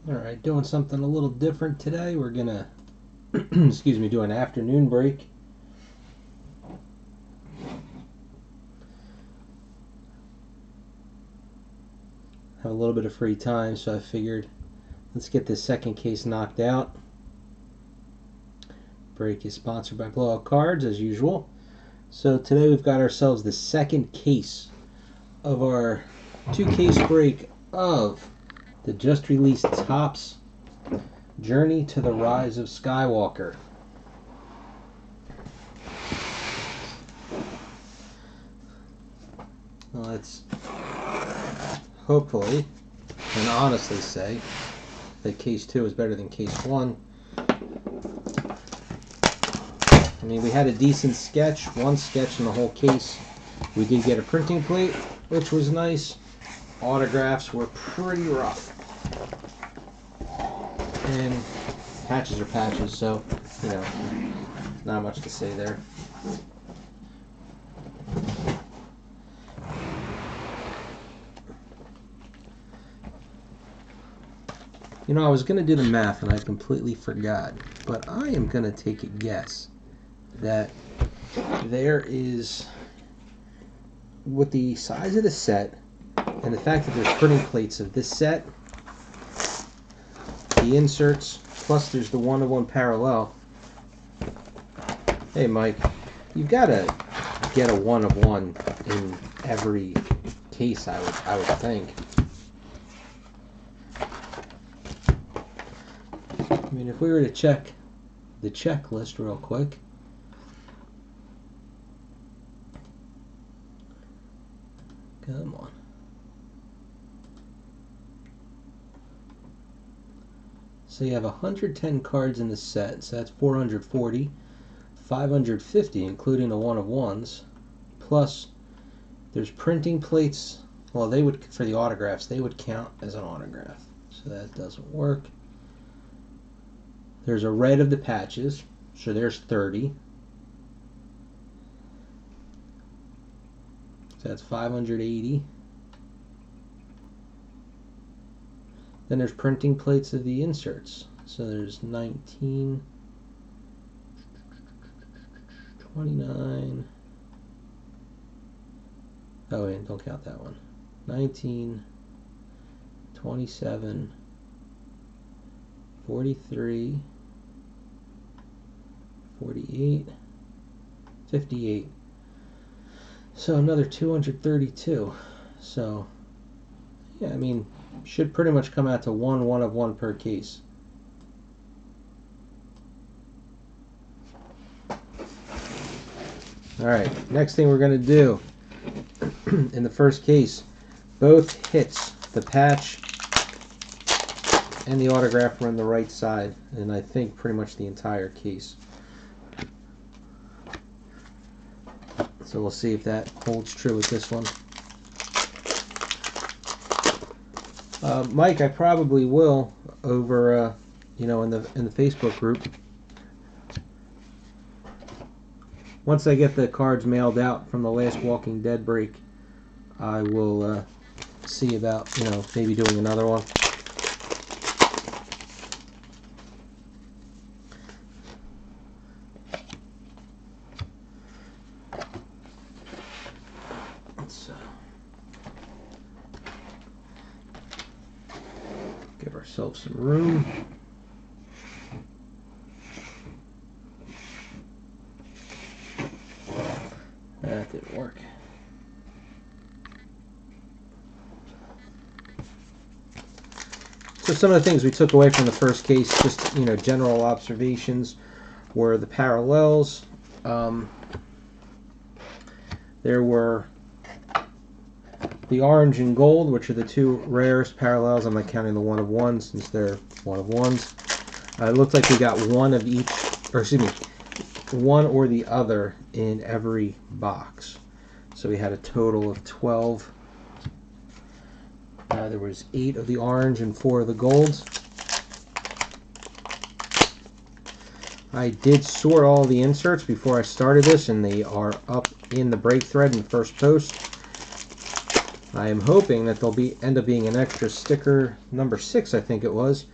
Alright, doing something a little different today. We're gonna excuse me, do an afternoon break. Have a little bit of free time, so I figured let's get this second case knocked out. Break is sponsored by Blowout cards as usual. So today we've got ourselves the second case of our 2-case break of the just released Topps Journey to the Rise of Skywalker. Let's hopefully and honestly say that case 2 is better than case 1. I mean, we had a decent sketch, one sketch in the whole case. We did get a printing plate, which was nice. Autographs were pretty rough. And patches are patches, so, you know, not much to say there. You know, I was going to do the math and I completely forgot, but I am going to take a guess that there is, with the size of the set and the fact that there's printing plates of this set, the inserts, plus there's the 1-to-1 parallel. Hey Mike, you've got to get a 1-of-1 in every case, I would think. I mean, if we were to check the checklist real quick. Come on. So you have 110 cards in the set, so that's 440, 550 including the 1-of-1s, plus there's printing plates. Well, they would, for the autographs, they would count as an autograph, so that doesn't work. There's a red of the patches, so there's 30. So that's 580. Then there's printing plates of the inserts. So there's 19, 29. Oh wait, don't count that one. 19, 27, 43, 48, 58. So another 232. So, yeah, I mean, should pretty much come out to 1-of-1 per case. Alright, next thing we're going to do in the first case, both hits, the patch and the autograph, were on the right side, and I think pretty much the entire case. So we'll see if that holds true with this one. Mike, I probably will over, you know, in the Facebook group. Once I get the cards mailed out from the last Walking Dead break, I will see about, you know, maybe doing another one. Give ourselves some room. That didn't work. So some of the things we took away from the first case, just, you know, general observations, were the parallels. There were the orange and gold, which are the two rarest parallels. I'm not counting the 1-of-1 since they're 1-of-1s. It looked like we got one of each, or excuse me, one or the other in every box. So we had a total of 12. There was 8 of the orange and 4 of the golds. I did sort all the inserts before I started this, and they are up in the break thread in the first post. I am hoping that they'll end up being an extra sticker, number 6 I think it was,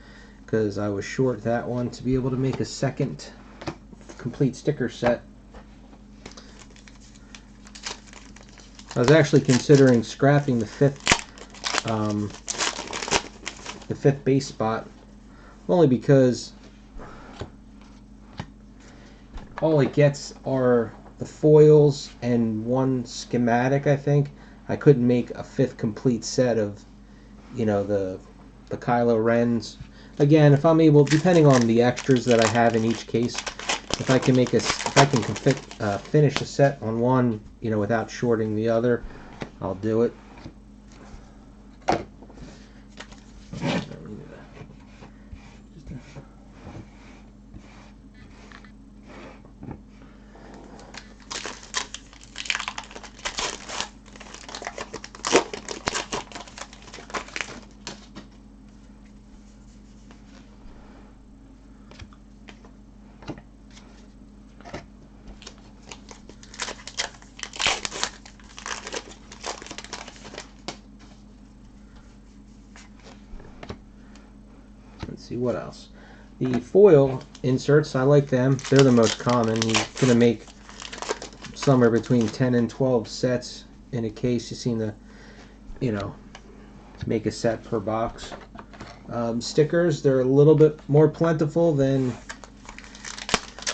because I was short that one to be able to make a second complete sticker set. I was actually considering scrapping the fifth base spot, only because all it gets are the foils and one schematic. I think I couldn't make a fifth complete set of, you know, the Kylo Rens. Again, if I'm able, depending on the extras that I have in each case, if I can finish a set on one, you know, without shorting the other, I'll do it. Let's see what else. The foil inserts, I like them. They're the most common. You're going to make somewhere between 10 and 12 sets in a case. You seem to, you know, make a set per box. Stickers, they're a little bit more plentiful than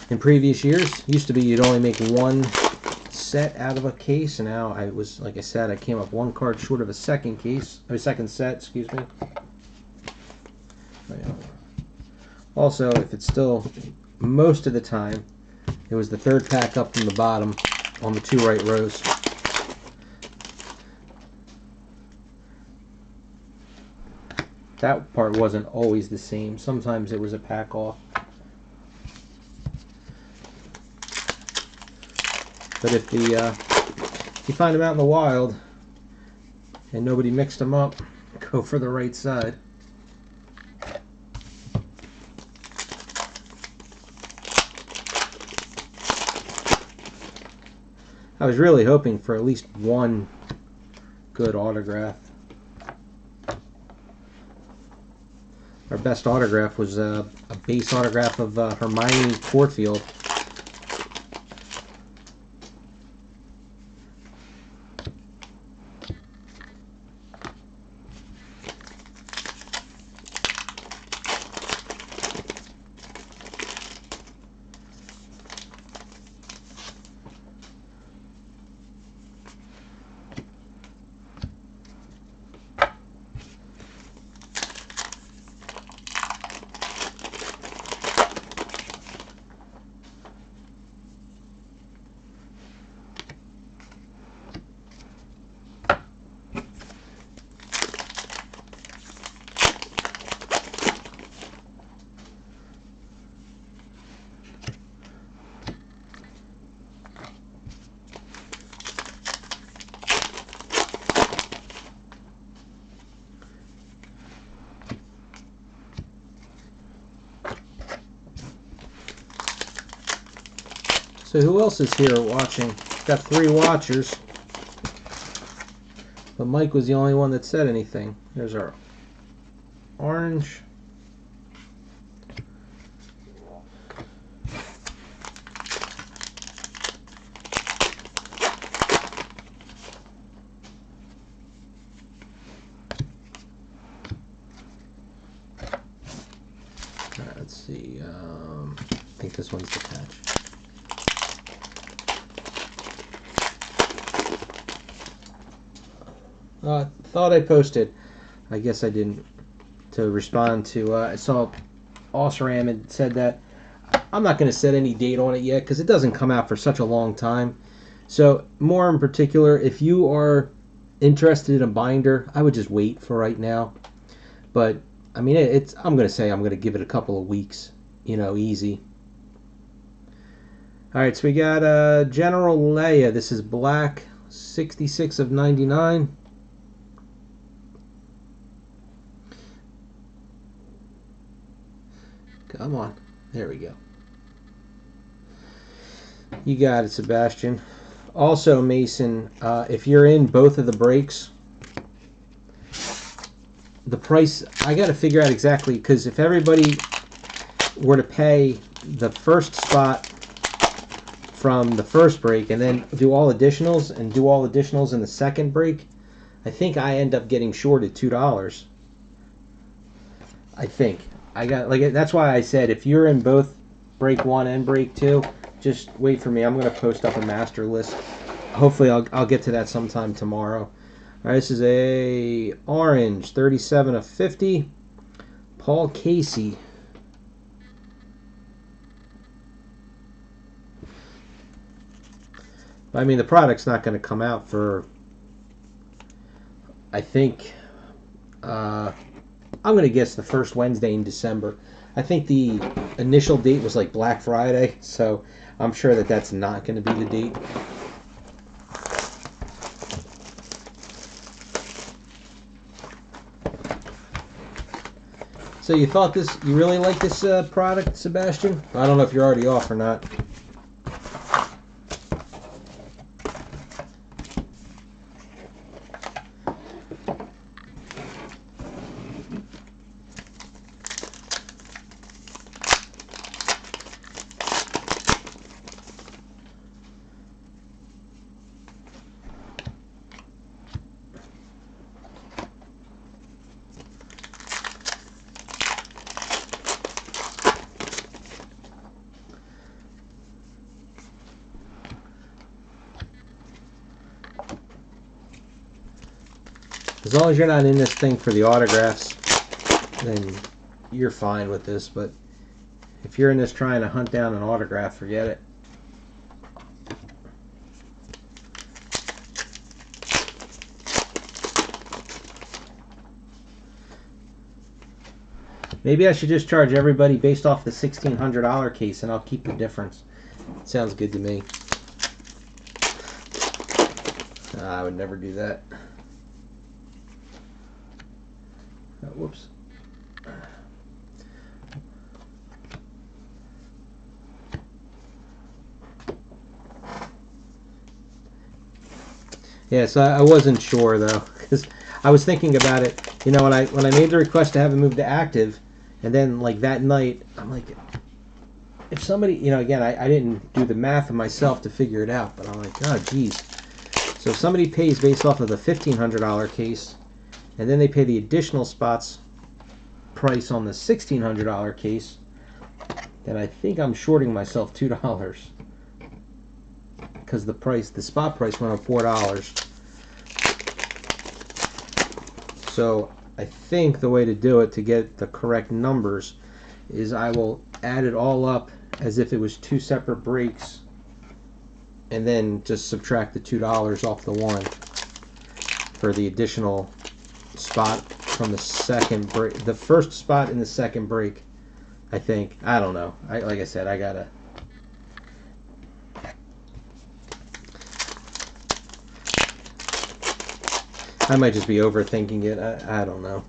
in previous years. Used to be you'd only make one set out of a case, and now like I said, I came up one card short of a second set, excuse me. Also, if it's still, most of the time, it was the third pack up from the bottom on the two right rows. That part wasn't always the same. Sometimes it was a pack off. But if you find them out in the wild and nobody mixed them up, go for the right side. I was really hoping for at least one good autograph. Our best autograph was a base autograph of Hermione Portfield. So who else is here watching? Got 3 watchers, but Mike was the only one that said anything. There's our orange. Let's see. I think this one's the patch. Thought I posted, I guess I didn't, to respond to, I saw Osram had said that I'm not going to set any date on it yet because it doesn't come out for such a long time. So more in particular, if you are interested in a binder, I would just wait for right now. But I mean, I'm going to give it a couple of weeks, you know, easy. All right, so we got General Leia. This is black, 66 of 99. Come on. There we go. You got it, Sebastian. Also, Mason, if you're in both of the breaks, the price, I got to figure out exactly, because if everybody were to pay the first spot from the first break and then do all additionals and do all additionals in the second break, I think I end up getting shorted $2. I think I got, like, that's why I said if you're in both break 1 and break 2, just wait for me. I'm going to post up a master list. Hopefully I'll get to that sometime tomorrow. All right, this is a orange 37 of 50 Paul Casey. I mean, the product's not going to come out for, I think, I'm going to guess the first Wednesday in December. I think the initial date was like Black Friday, so I'm sure that that's not going to be the date. So you thought this, you really like this product, Sebastian? I don't know if you're already off or not. As long as you're not in this thing for the autographs, then you're fine with this. But if you're in this trying to hunt down an autograph, forget it. Maybe I should just charge everybody based off the $1,600 case, and I'll keep the difference. Sounds good to me. I would never do that. Oh, whoops. Yeah, so I wasn't sure though, because I was thinking about it. You know, when I made the request to have it moved to active, and then like that night, I'm like, if somebody, you know, again, I didn't do the math of myself to figure it out, but I'm like, oh geez. So if somebody pays based off of the $1,500 case, and then they pay the additional spots price on the $1,600 case, then I think I'm shorting myself $2 because the spot price went up $4. So I think the way to do it to get the correct numbers is I will add it all up as if it was two separate breaks, and then just subtract the $2 off the one for the additional spot from the second break, the first spot in the second break. I think, I don't know. Like I said, I might just be overthinking it. I don't know.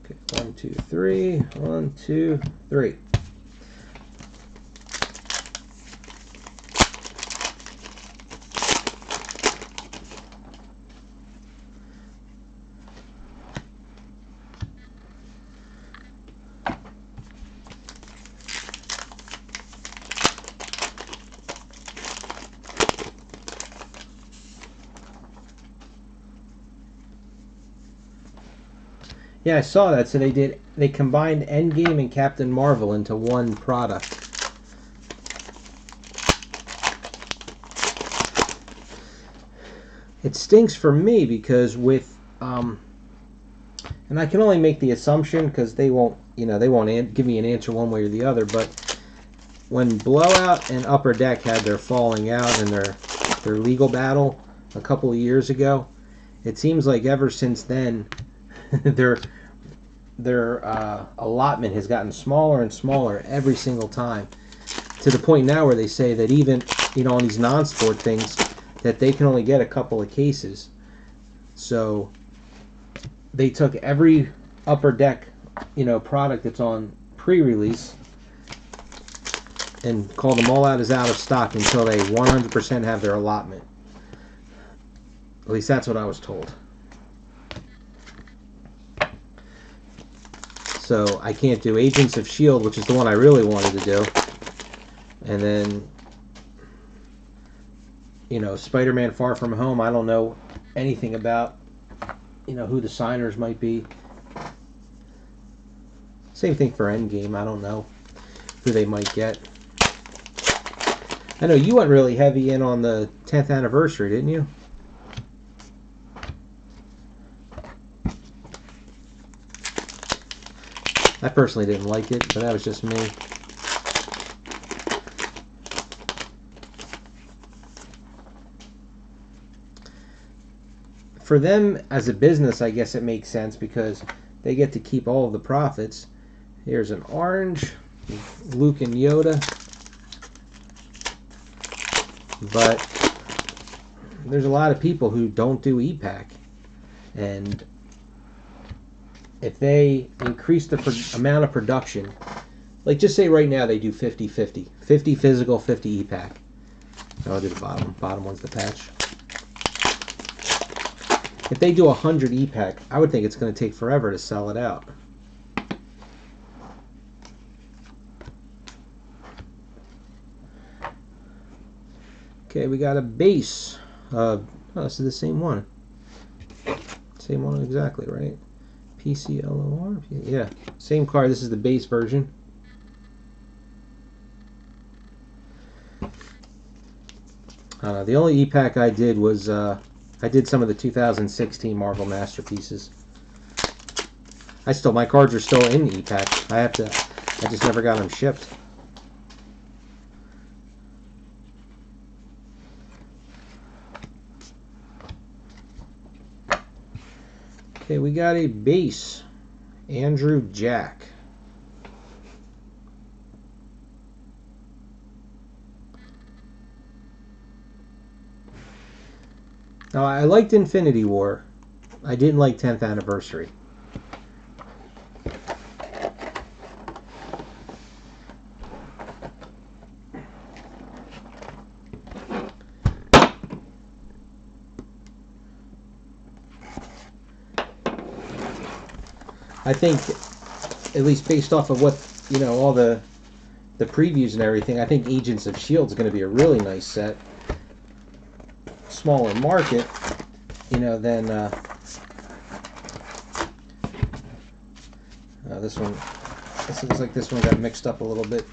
Okay, 1, 2, 3. 1, 2, 3. Yeah, I saw that. So they combined Endgame and Captain Marvel into one product. It stinks for me because with and I can only make the assumption because they won't give me an answer one way or the other, but when Blowout and Upper Deck had their falling out and their legal battle a couple of years ago, it seems like ever since then their allotment has gotten smaller and smaller every single time, to the point now where they say that even, you know, on these non-sport things, that they can only get a couple of cases. So they took every Upper Deck, you know, product that's on pre-release and called them all out as out of stock until they 100% have their allotment. At least that's what I was told. So I can't do Agents of S.H.I.E.L.D., which is the one I really wanted to do. And then, you know, Spider-Man Far From Home, I don't know anything about, you know, who the signers might be. Same thing for Endgame, I don't know who they might get. I know you went really heavy in on the 10th anniversary, didn't you? I personally didn't like it, but that was just me. For them as a business, I guess it makes sense because they get to keep all of the profits. Here's an orange, Luke and Yoda. But there's a lot of people who don't do e-pack. And if they increase the amount of production, like just say right now they do 50-50. 50 physical, 50 e-pack. I'll do the bottom. Bottom one's the patch. If they do 100 e-pack, I would think it's going to take forever to sell it out. Okay, we got a base. Oh, this is the same one. Same one exactly, right? PCLOR? Yeah, same card. This is the base version. The only e-pack I did was I did some of the 2016 Marvel Masterpieces. My cards are still in e-pack. I just never got them shipped. Okay, we got a base. Andrew Jack. Now, I liked Infinity War. I didn't like 10th Anniversary. I think, at least based off of what, you know, all the previews and everything, I think Agents of S.H.I.E.L.D. is going to be a really nice set. Smaller market, you know, than this one. This looks like this one got mixed up a little bit.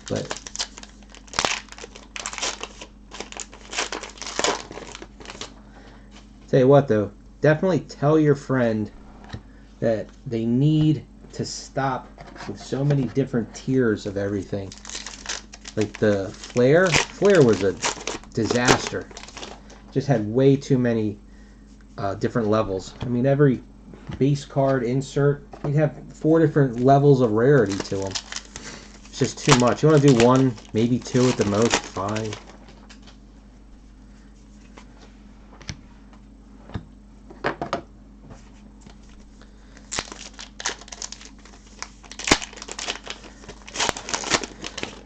But tell you what, though, definitely tell your friend that they need to stop with so many different tiers of everything. Like the Flare was a disaster. Just had way too many different levels. I mean, every base card insert, you'd have 4 different levels of rarity to them. It's just too much. You want to do 1, maybe 2 at the most, fine.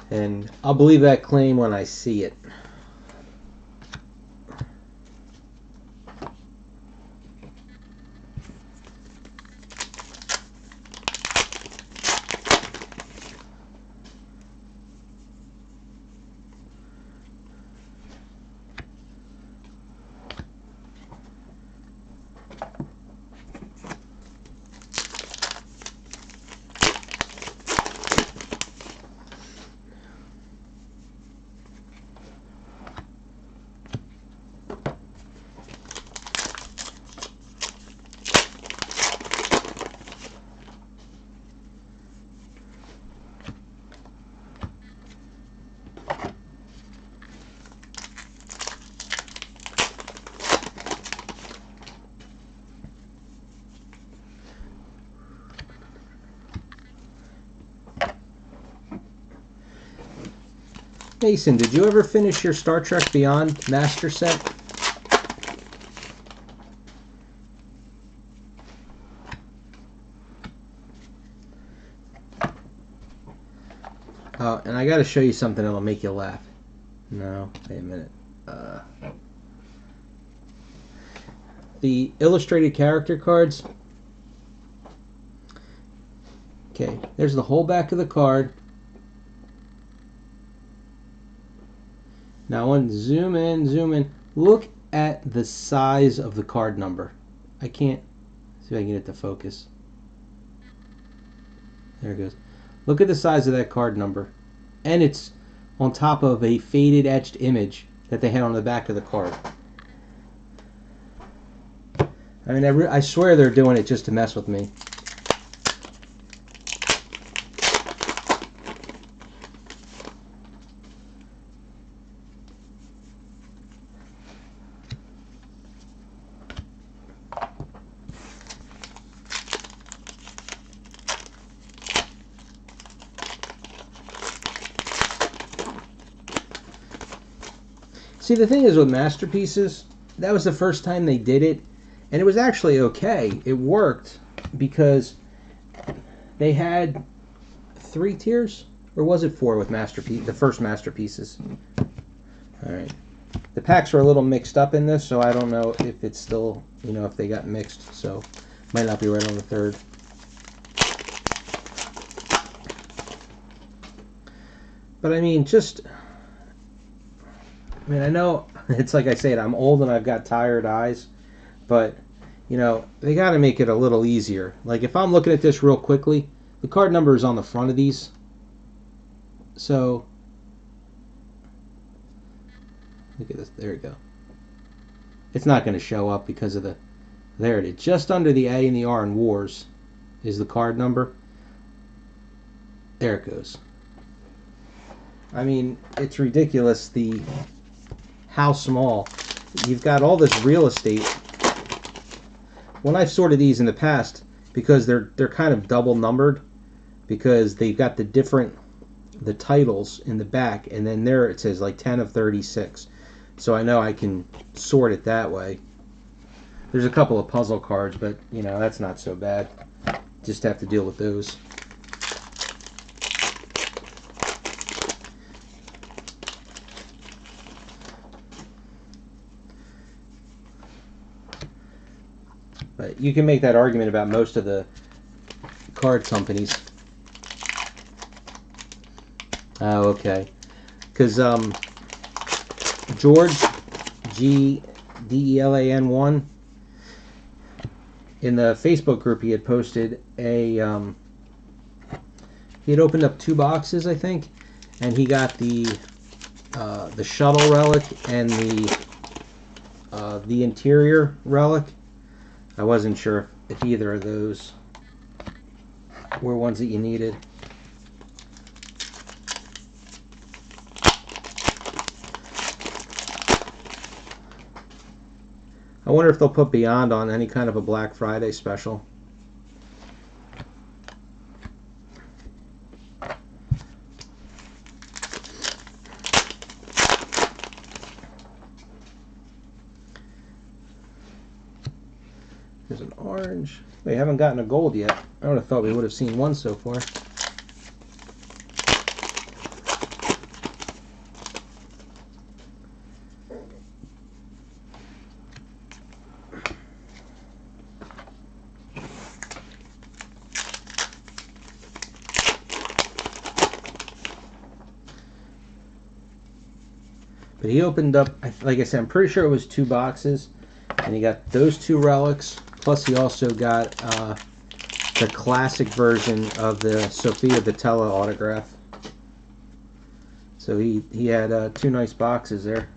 And I'll believe that claim when I see it. Mason, did you ever finish your Star Trek Beyond Master Set? Oh, and I got to show you something that'll make you laugh. No, wait a minute. The illustrated character cards. Okay, there's the whole back of the card. Now I want to zoom in, zoom in. Look at the size of the card number. I can't see if I can get it to focus. There it goes. Look at the size of that card number. And it's on top of a faded etched image that they had on the back of the card. I mean, I swear they're doing it just to mess with me. See, the thing is with masterpieces, that was the first time they did it, and it was actually okay. It worked because they had 3 tiers, or was it 4 with the first masterpieces? All right. The packs were a little mixed up in this, so I don't know if it's still, if they got mixed, so might not be right on the 3rd. But I mean, I know it's like I said, I'm old and I've got tired eyes, but, they got to make it a little easier. Like, if I'm looking at this real quickly, the card number is on the front of these. So, look at this. There we go. It's not going to show up because of there it is. Just under the A and the R in Wars is the card number. There it goes. I mean, it's ridiculous how small. You've got all this real estate. When I've sorted these in the past, because they're kind of double numbered, because they've got the titles in the back, and then there it says like 10 of 36. So I know I can sort it that way. There's a couple of puzzle cards, but that's not so bad. Just have to deal with those. But you can make that argument about most of the card companies. Oh, okay. Because George, GDELAN1, in the Facebook group, he had posted he had opened up 2 boxes, I think, and he got the shuttle relic and the interior relic. I wasn't sure if either of those were ones that you needed. I wonder if they'll put Beyond on any kind of a Black Friday special. There's an orange. They haven't gotten a gold yet. I would have thought we would have seen one so far. But he opened up, like I said, I'm pretty sure it was 2 boxes. And he got those 2 relics. Plus he also got the classic version of the Sofia Boutella autograph. So he had 2 nice boxes there.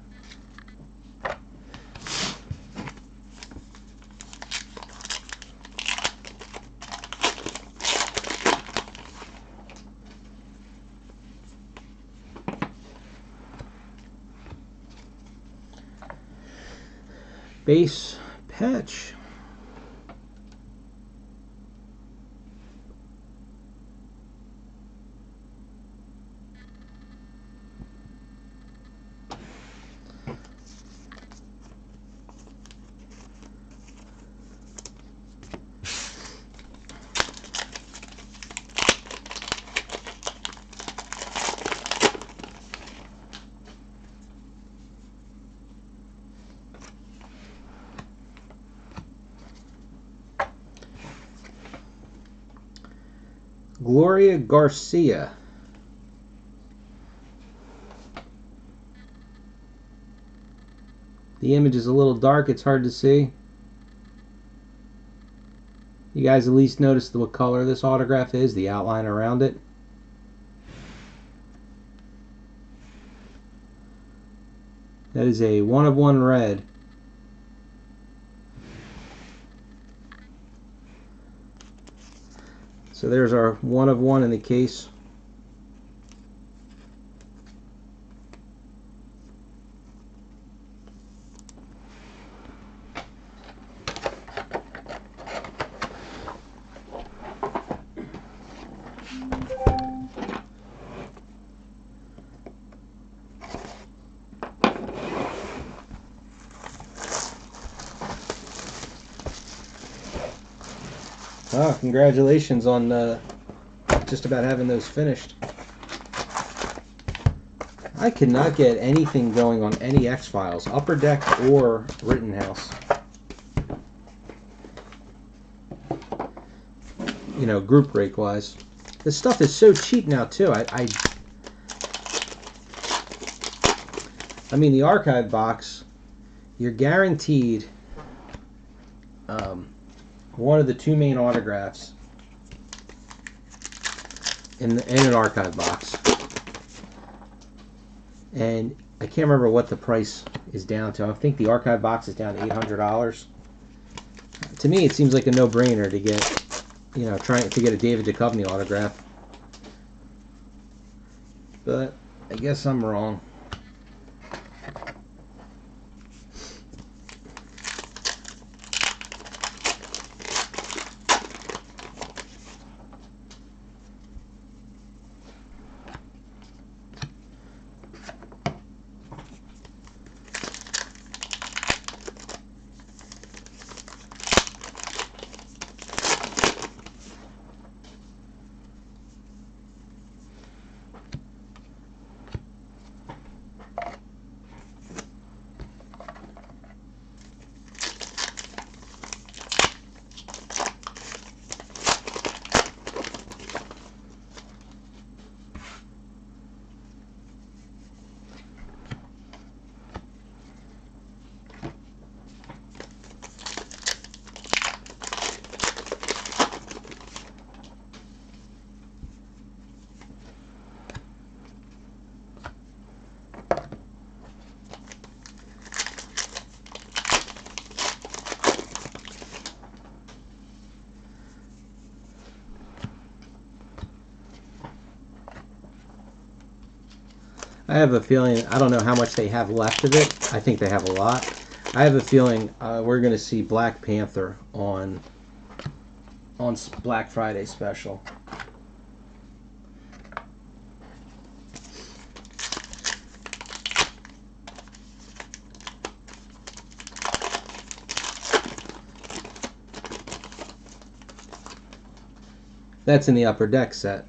Base patch. Gloria Garcia. The image is a little dark, it's hard to see. You guys at least notice what color this autograph is, the outline around it. That is a 1/1 red. So there's our 1/1 in the case. Oh, congratulations on just about having those finished. I cannot get anything going on any X-Files, Upper Deck or Rittenhouse. You know, group break wise. This stuff is so cheap now too. I mean, the archive box, you're guaranteed one of the two main autographs in an archive box. And I can't remember what the price is down to. I think the archive box is down to $800. To me, it seems like a no-brainer to get, you know, trying to get a David Duchovny autograph. But I guess I'm wrong. I have a feeling, I don't know how much they have left of it. I think they have a lot. I have a feeling we're going to see Black Panther on Black Friday special. That's in the Upper Deck set.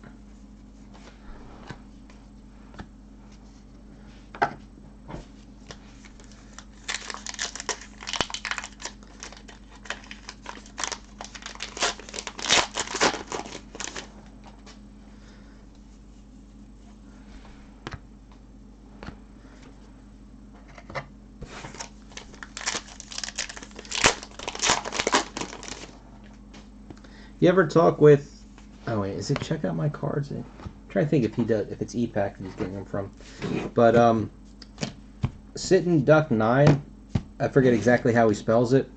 You ever talk with? Oh wait, is it Check Out My Cards? I'm trying to think if he does, if it's EPAC that he's getting them from. But Sittin' Duck 9, I forget exactly how he spells it.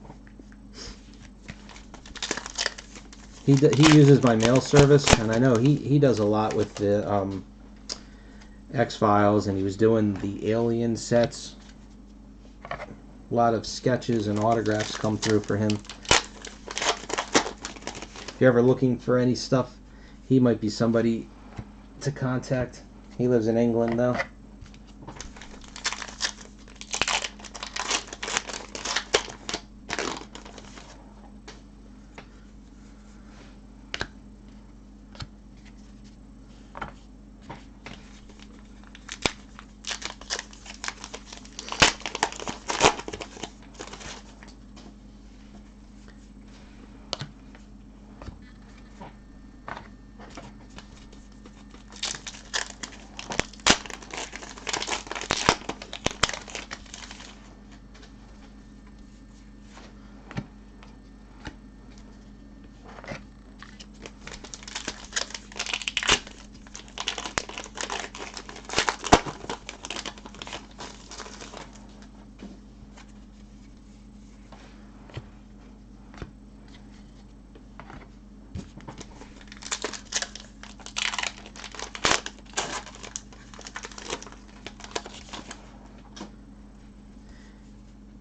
He uses my mail service, and I know he does a lot with the X-Files, and he was doing the Alien sets. A lot of sketches and autographs come through for him. If you're ever looking for any stuff, he might be somebody to contact. He lives in England, though.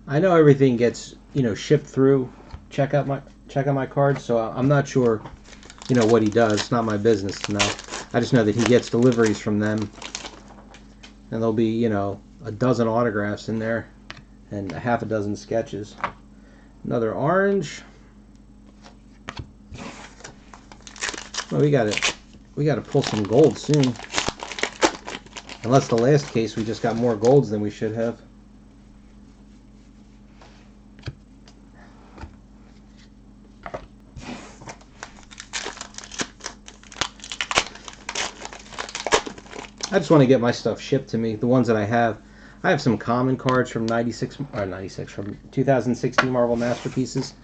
I know everything gets, shipped through check out my cards, so I'm not sure, what he does. It's not my business to know. I just know that he gets deliveries from them, and there'll be, a dozen autographs in there and a half a dozen sketches. Another orange. Well, we gotta pull some gold soon. Unless the last case we just got more golds than we should have. I just want to get my stuff shipped to me, the ones that I have. I have some common cards from 96 from 2016 Marvel Masterpieces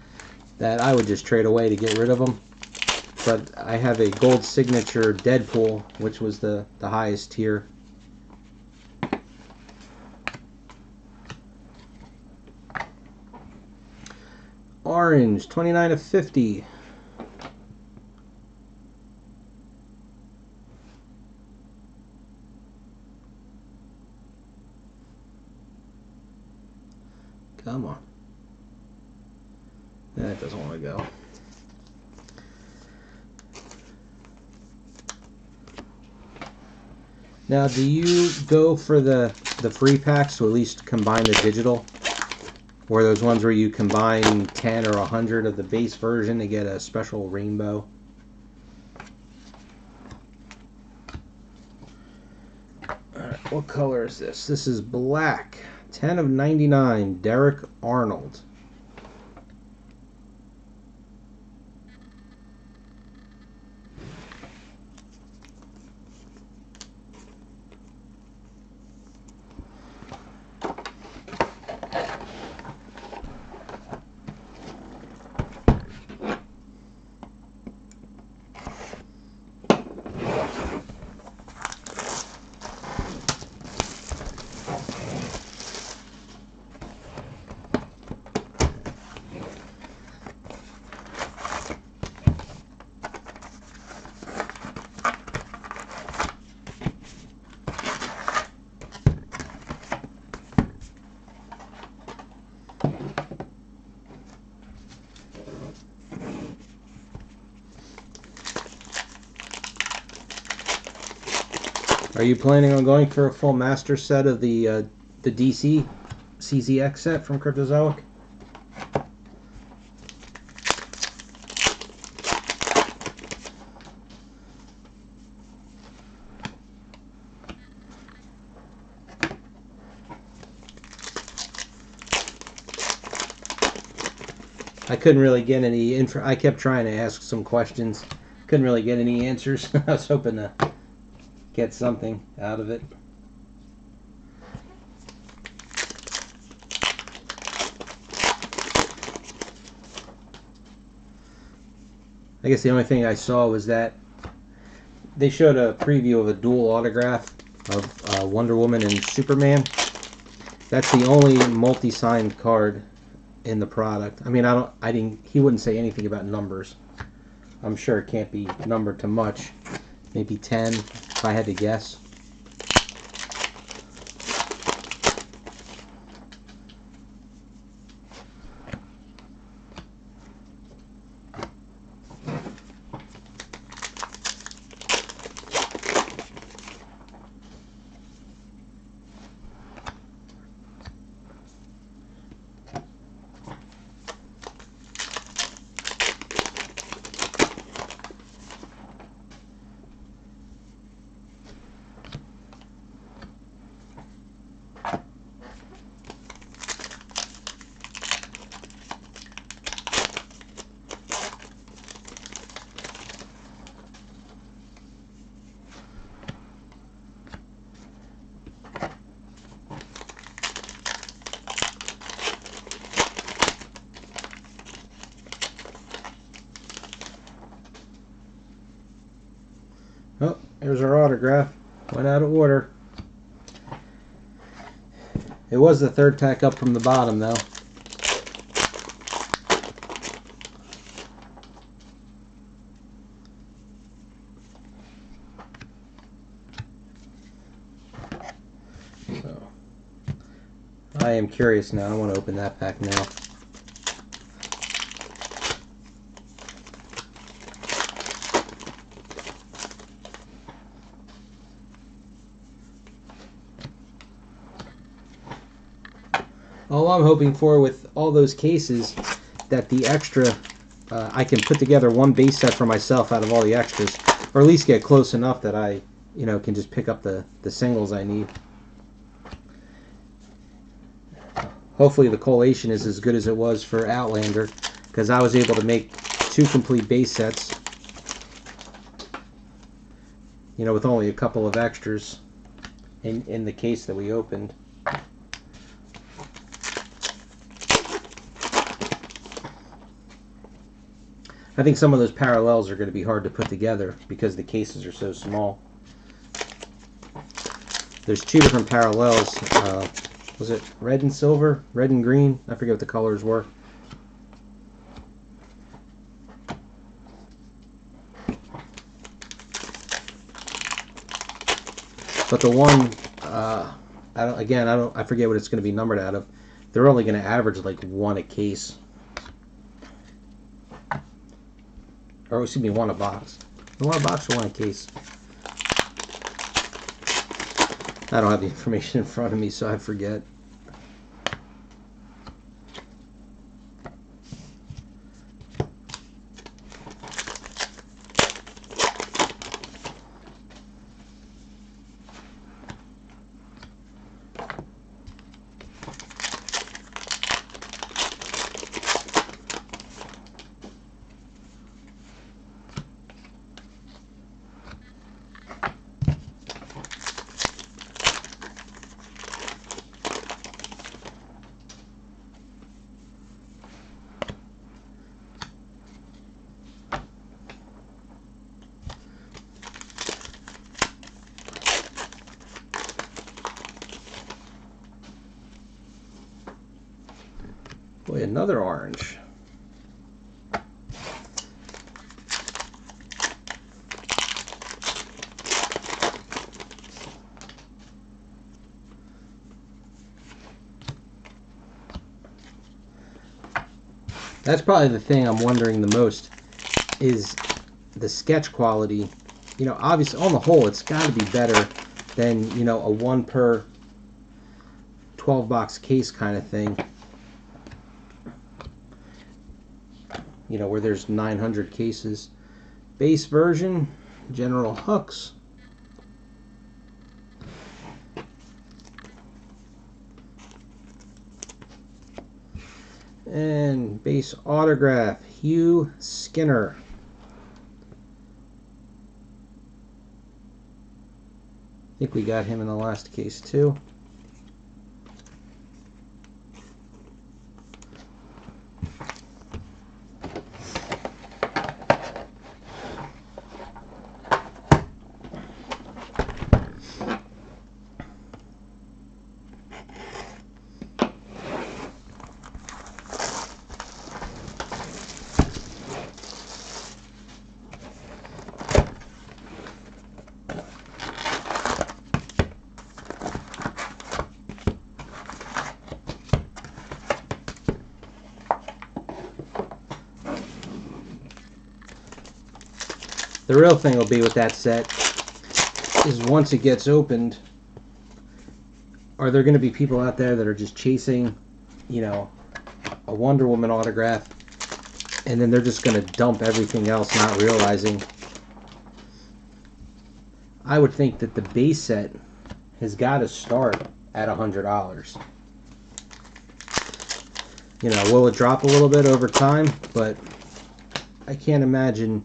that I would just trade away to get rid of them. But I have a gold signature Deadpool, which was the highest tier. Orange, 29 of 50. Come on. That doesn't want to go. Now, do you go for the free packs to at least combine the digital? Or those ones where you combine 10 or 100 of the base version to get a special rainbow? Alright, what color is this? This is black. 10 of 99, Derek Arnold. Are you planning on going for a full master set of the DC CZX set from Cryptozoic? I couldn't really get any info. I kept trying to ask some questions. Couldn't really get any answers. I was hoping to get something out of it. I guess the only thing I saw was that they showed a preview of a dual autograph of Wonder Woman and Superman. That's the only multi-signed card in the product. I mean, he wouldn't say anything about numbers. I'm sure it can't be numbered to much. Maybe 10, if I had to guess. Oh, there's our autograph. Went out of order. It was the third tack up from the bottom, though. So, I am curious now. I want to open that pack now. All I'm hoping for with all those cases, that the extra, I can put together one base set for myself out of all the extras, or at least get close enough that I, can just pick up the singles I need. Hopefully the collation is as good as it was for Outlander, because I was able to make 2 complete base sets, with only a couple of extras in the case that we opened. I think some of those parallels are going to be hard to put together because the cases are so small. There's 2 different parallels. Was it red and silver? Red and green? I forget what the colors were. But the one, I forget what it's going to be numbered out of. They're only going to average like 1 a case. Or excuse me, 1 a box. 1 a box or 1 a case? I don't have the information in front of me, so I forget. Boy, another orange. That's probably the thing I'm wondering the most, is the sketch quality. Obviously, on the whole, it's got to be better than, a 1 per 12 box case kind of thing. Where there's 900 cases. Base version, General Hux. And base autograph, Hugh Skinner. I think we got him in the last case too. The real thing will be with that set is once it gets opened, are there going to be people out there that are just chasing, a Wonder Woman autograph, and then they're just going to dump everything else, not realizing? I would think that the base set has got to start at $100. Will it drop a little bit over time? But I can't imagine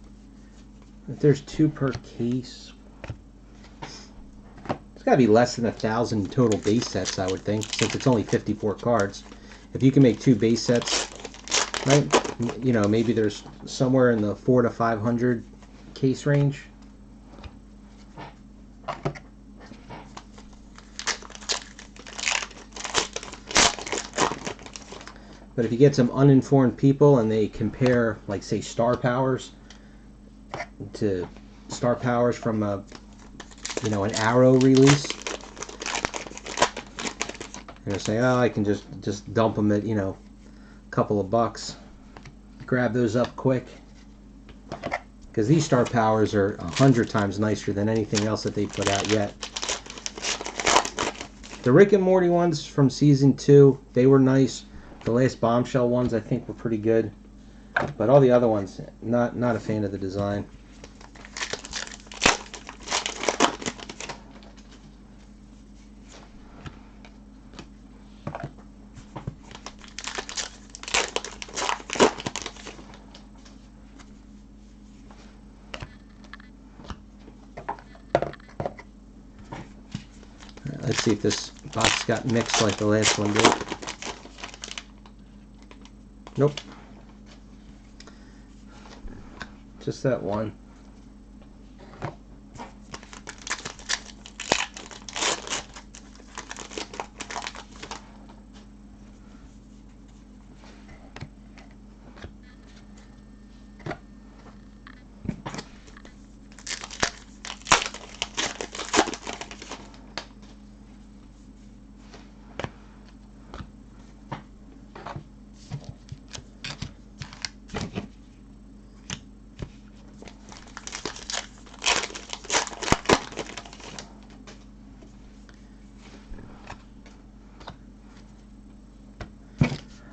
if there's 2 per case. It's got to be less than 1,000 total base sets, I would think, since it's only 54 cards. If you can make 2 base sets, right? Maybe there's somewhere in the 400 to 500 case range. But if you get some uninformed people and they compare, like, say, star powers to star powers from an Arrow release, You're saying, oh, I can just dump them at, you know, a couple of bucks. Grab those up quick. Because these star powers are 100 times nicer than anything else that they put out yet. The Rick and Morty ones from season 2, they were nice. The last Bombshell ones I think were pretty good. But all the other ones, not a fan of the design. Let's see if this box got mixed like the last one did. Nope. Just that one.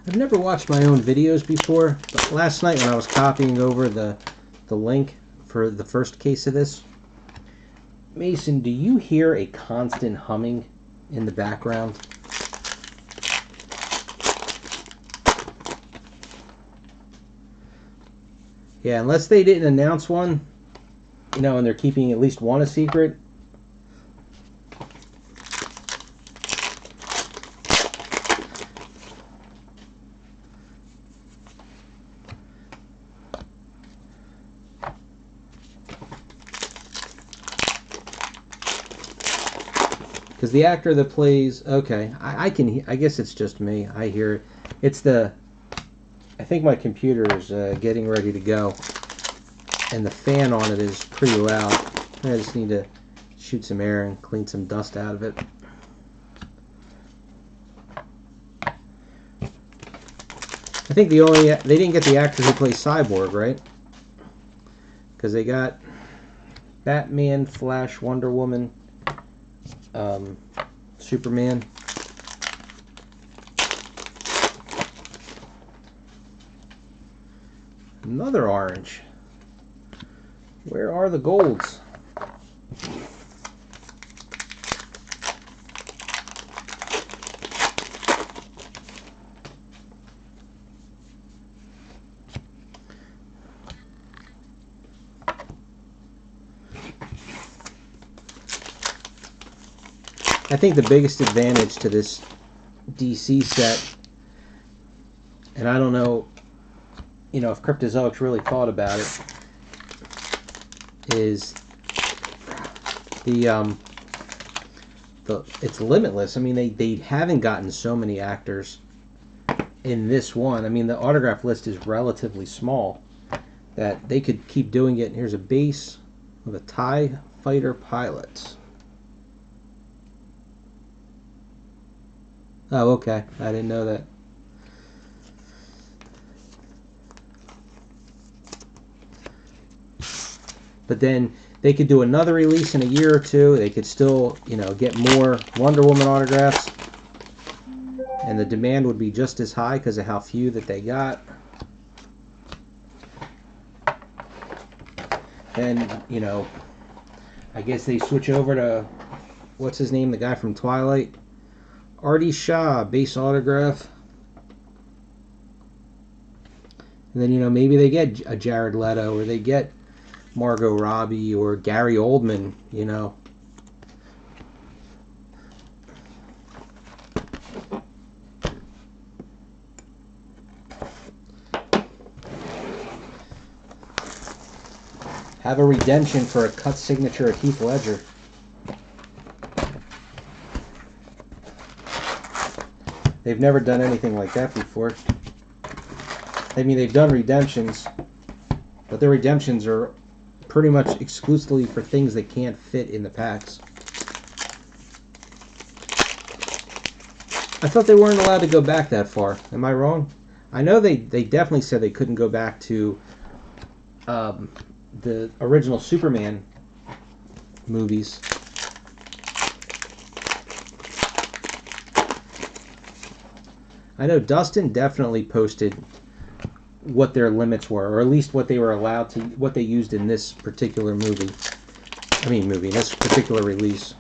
I've never watched my own videos before, but last night when I was copying over the link for the first case of this, Mason, do you hear a constant humming in the background? Yeah, unless they didn't announce one, you know, and they're keeping at least one a secret. Because the actor that plays, okay, I guess it's just me. I hear it. It's the, I think my computer is getting ready to go, and the fan on it is pretty loud. I just need to shoot some air and clean some dust out of it. I think they didn't get the actor who plays Cyborg, right? Because they got Batman, Flash, Wonder Woman, Superman. Another orange. Where are the golds? I think the biggest advantage to this DC set, and I don't know, you know, if Cryptozoics really thought about it, is it's limitless. I mean, they haven't gotten so many actors in this one. I mean, the autograph list is relatively small, that they could keep doing it. And here's a base of a TIE fighter pilot. Oh, okay. I didn't know that. But then they could do another release in a year or two. They could still, you know, get more Wonder Woman autographs. And the demand would be just as high because of how few that they got. And, you know, I guess they switch over to, what's his name, the guy from Twilight? Artie Shaw, base autograph. And then, you know, maybe they get a Jared Leto, or they get Margot Robbie, or Gary Oldman, you know. Have a redemption for a cut signature of Heath Ledger. They've never done anything like that before. I mean, they've done redemptions, but their redemptions are pretty much exclusively for things that can't fit in the packs. I thought they weren't allowed to go back that far. Am I wrong? I know they definitely said they couldn't go back to the original Superman movies. I know Dustin definitely posted what their limits were, or at least what they were allowed to, what they used in this particular movie. This particular release.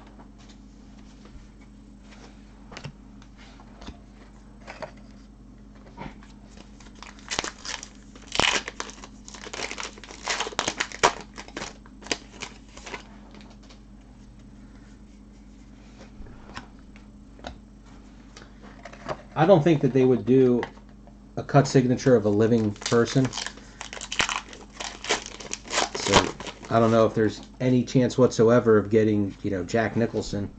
I don't think that they would do a cut signature of a living person. So I don't know if there's any chance whatsoever of getting, Jack Nicholson.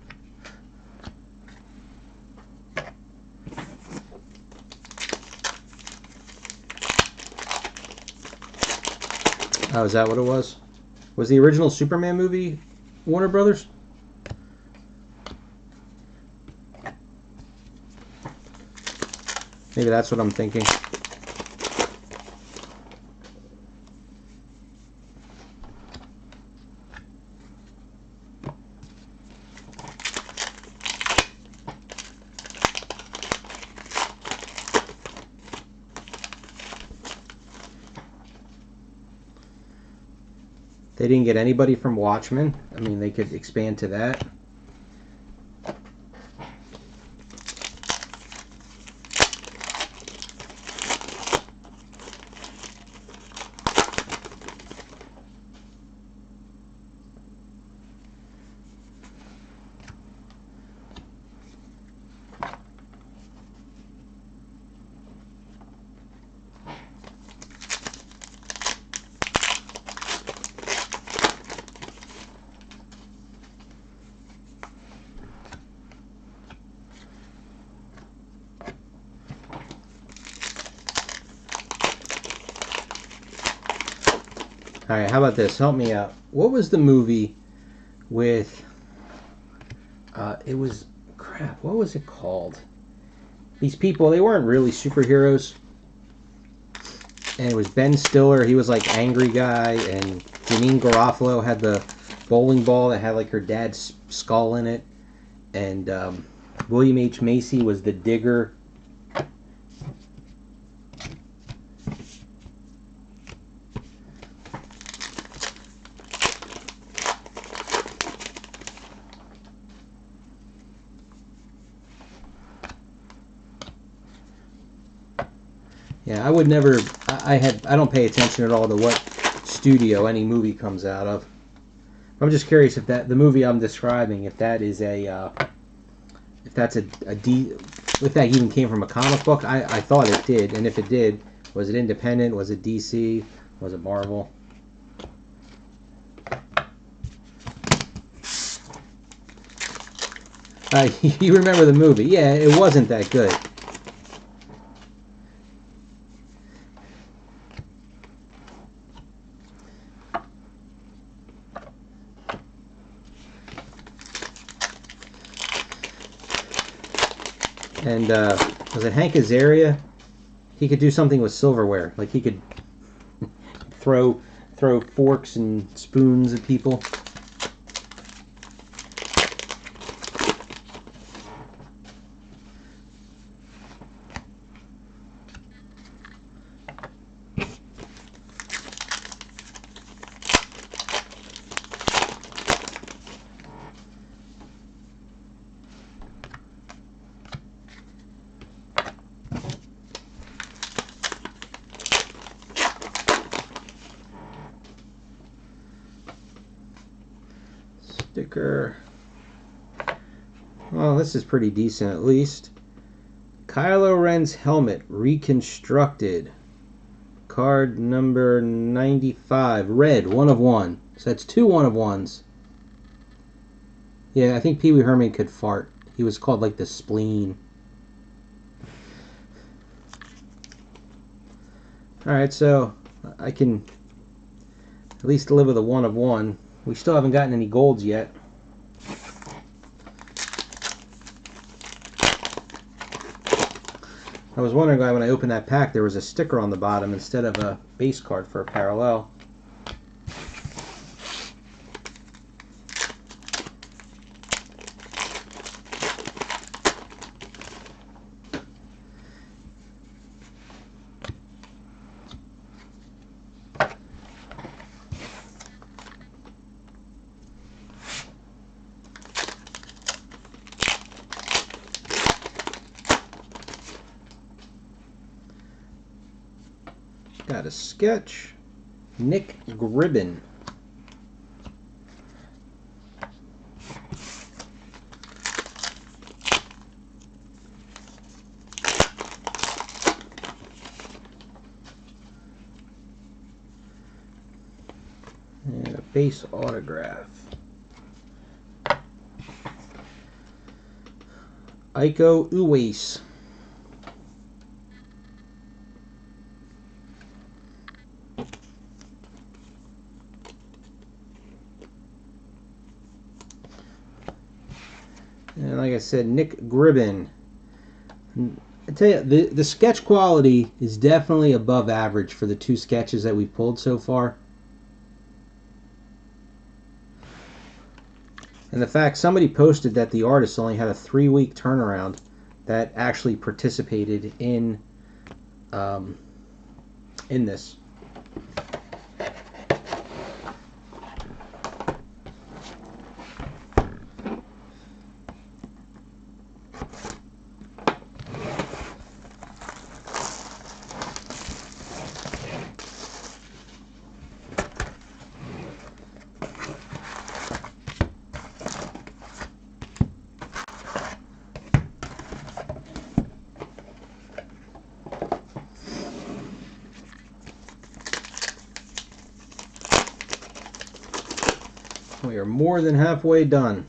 Oh, is that what it was? Was the original Superman movie Warner Brothers? Maybe that's what I'm thinking. They didn't get anybody from Watchmen. I mean, they could expand to that. All right, how about this? Help me out. What was the movie with? It was crap. What was it called? These people, they weren't really superheroes, and it was Ben Stiller. He was like angry guy, and Janine Garofalo had the bowling ball that had like her dad's skull in it, and William H. Macy was the digger. Yeah, I would never. I don't pay attention at all to what studio any movie comes out of. I'm just curious if the movie I'm describing, if that is if that even came from a comic book. I thought it did, and if it did, was it independent? Was it DC? Was it Marvel? You remember the movie? Yeah, it wasn't that good. And was it Hank Azaria? He could do something with silverware, like he could throw forks and spoons at people. Sticker. Well, this is pretty decent at least. Kylo Ren's helmet reconstructed. Card number 95. Red, 1 of 1. So that's 2 1 of 1s. Yeah, I think Pee Wee Herman could fart. He was called like the spleen. Alright, so I can at least live with a 1 of 1. We still haven't gotten any golds yet. I was wondering why when I opened that pack there was a sticker on the bottom instead of a base card for a parallel. Got a sketch, Nick Gribben. And a base autograph. Iko Uwais. And like I said, Nick Gribben. I tell you, the sketch quality is definitely above average for the two sketches that we've pulled so far. And the fact somebody posted that the artist only had a 3-week turnaround that actually participated in this. We are more than halfway done.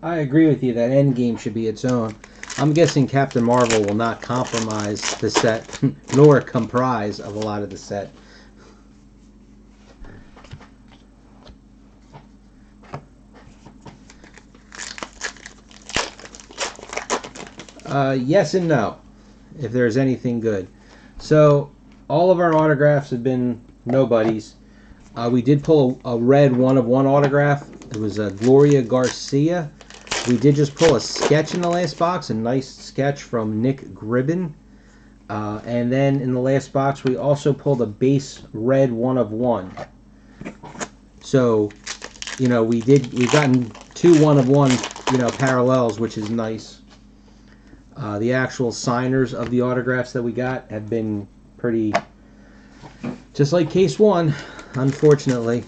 I agree with you that Endgame should be its own. I'm guessing Captain Marvel will not compromise the set, nor comprise of a lot of the set. Yes and no, if there's anything good. So, all of our autographs have been nobodies. We did pull a red 1/1 autograph. It was Gloria Garcia. We did just pull a sketch in the last box, a nice sketch from Nick Gribben. And then in the last box, we also pulled a base red 1/1. So, you know, we've gotten 2 1/1, parallels, which is nice. The actual signers of the autographs that we got have been pretty, just like case 1, unfortunately.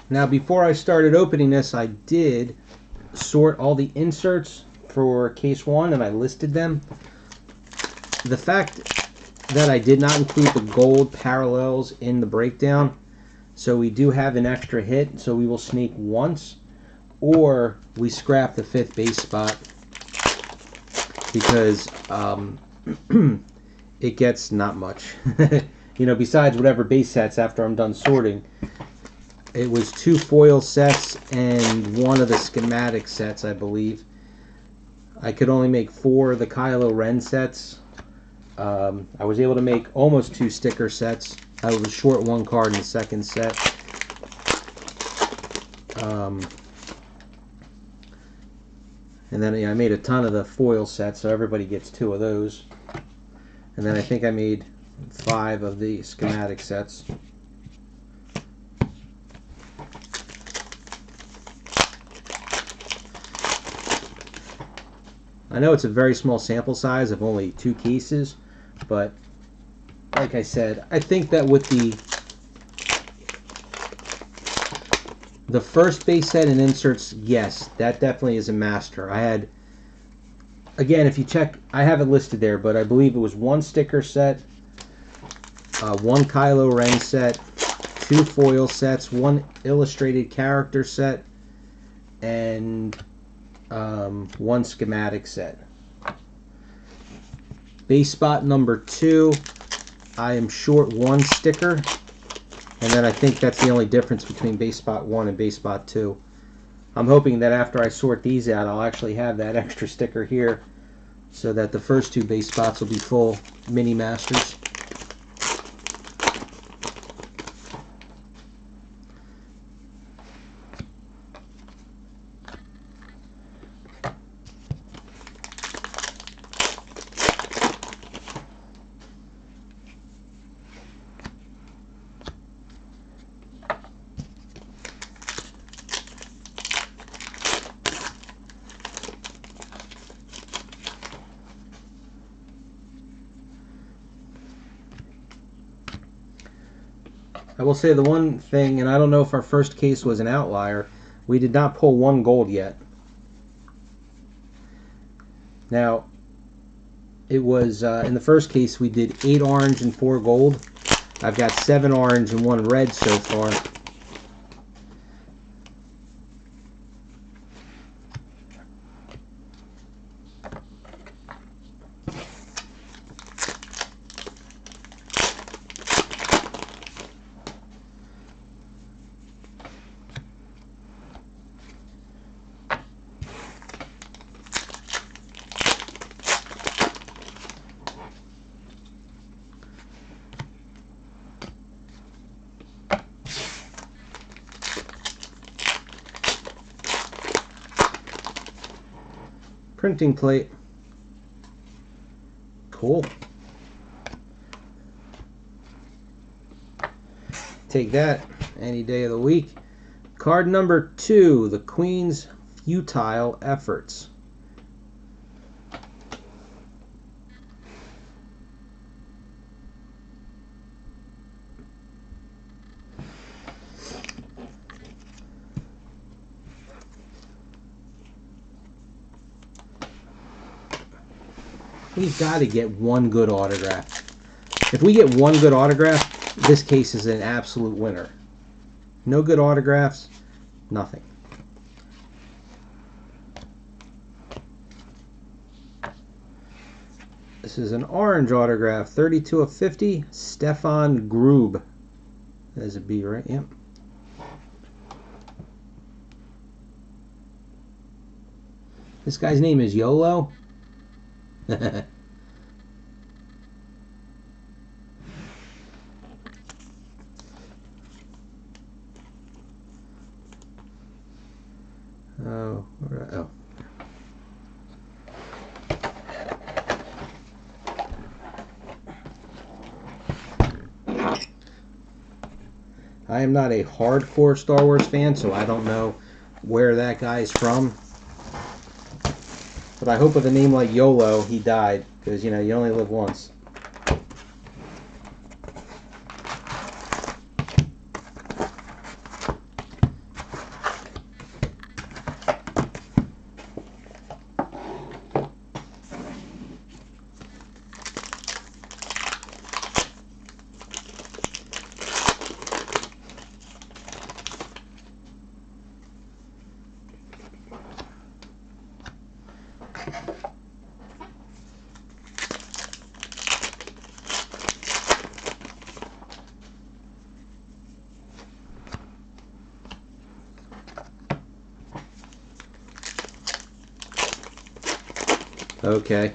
Now, before I started opening this, I did sort all the inserts for case 1 and I listed them. The fact that I did not include the gold parallels in the breakdown, so we do have an extra hit, so we will sneak once, or we scrap the 5th base spot because it gets not much. Besides whatever base sets after I'm done sorting. It was 2 foil sets and 1 of the schematic sets, I believe. I could only make 4 of the Kylo Ren sets. I was able to make almost 2 sticker sets. I was short 1 card in the second set. And then I made a ton of the foil sets, so everybody gets 2 of those. And then I think I made 5 of the schematic sets. I know it's a very small sample size of only 2 cases, but like I said, I think that with The first base set and inserts, yes, that definitely is a master. I had, again, if you check, I have it listed there, but I believe it was one sticker set, one Kylo Ren set, two foil sets, one illustrated character set, and one schematic set. Base spot number 2, I am short one sticker, and then I think that's the only difference between base spot 1 and base spot 2. I'm hoping that after I sort these out, I'll actually have that extra sticker here so that the first 2 base spots will be full mini masters. I will say the one thing, and I don't know if our first case was an outlier, we did not pull 1 gold yet. Now, it was, in the first case, we did 8 orange and 4 gold. I've got 7 orange and 1 red so far. Printing plate. Cool. Take that any day of the week. Card number 2, the Queen's Futile Efforts. We've got to get 1 good autograph. If we get 1 good autograph, this case is an absolute winner. No good autographs, nothing. This is an orange autograph, 32 of 50, Stefan Grube. There's a B, right? Yep. This guy's name is YOLO. Oh, right. Oh. I am not a hardcore Star Wars fan, so I don't know where that guy's from. But I hope with a name like YOLO, he died, because, you know, you only live once. Okay.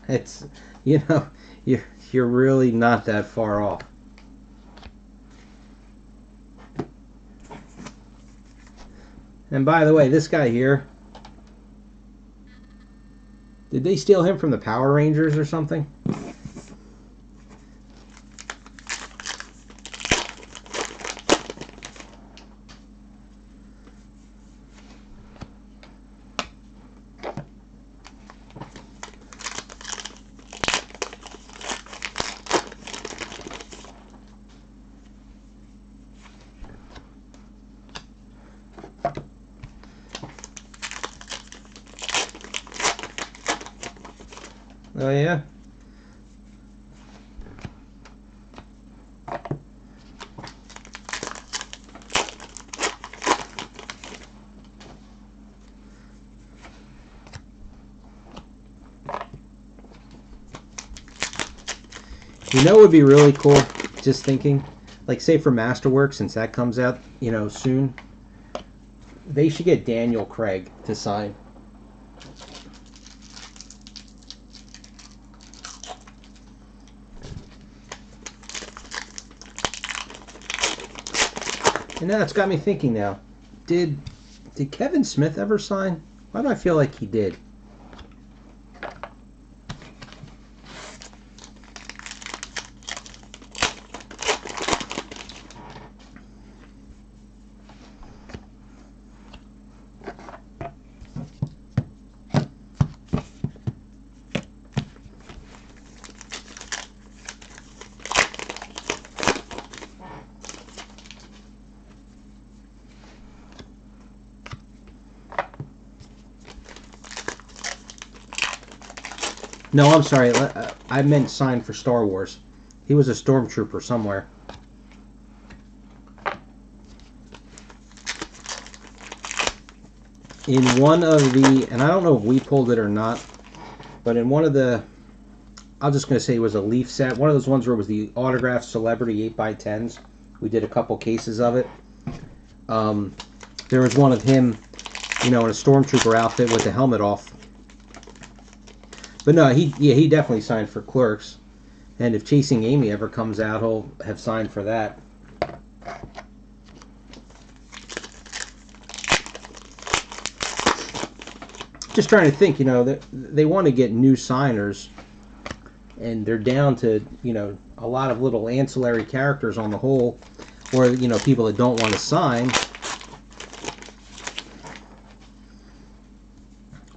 It's, you know, you're really not that far off. And by the way, this guy here, Did they steal him from the Power Rangers or something? Oh yeah. You know what would be really cool? Just thinking, like say for Masterworks, since that comes out, you know, soon, they should get Daniel Craig to sign. And now it's got me thinking now. Did Kevin Smith ever sign? Why do I feel like he did? No, I'm sorry. I meant sign for Star Wars. He was a stormtrooper somewhere. In one of the, and I don't know if we pulled it or not, but in one of the, I'm just going to say it was a leaf set. One of those ones where it was the autographed celebrity 8x10s. We did a couple cases of it. There was one of him, you know, in a stormtrooper outfit with the helmet off. But no, he definitely signed for Clerks. And if Chasing Amy ever comes out, he'll have signed for that. Just trying to think, you know, they want to get new signers, and they're down to, you know, a lot of little ancillary characters on the whole, or, you know, people that don't want to sign.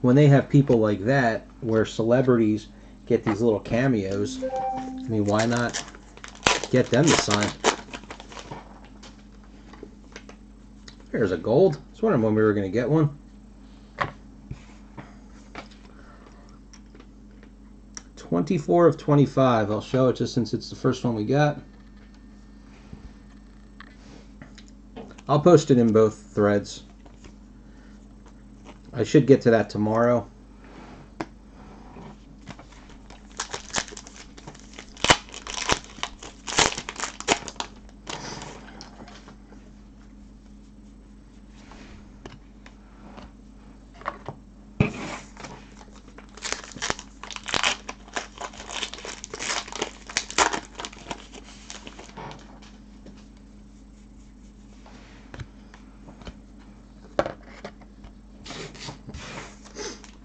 When they have people like that, where celebrities get these little cameos, I mean, why not get them to sign? There's a gold. I was wondering when we were going to get one. 24 of 25. I'll show it just since it's the first one we got. I'll post it in both threads. I should get to that tomorrow.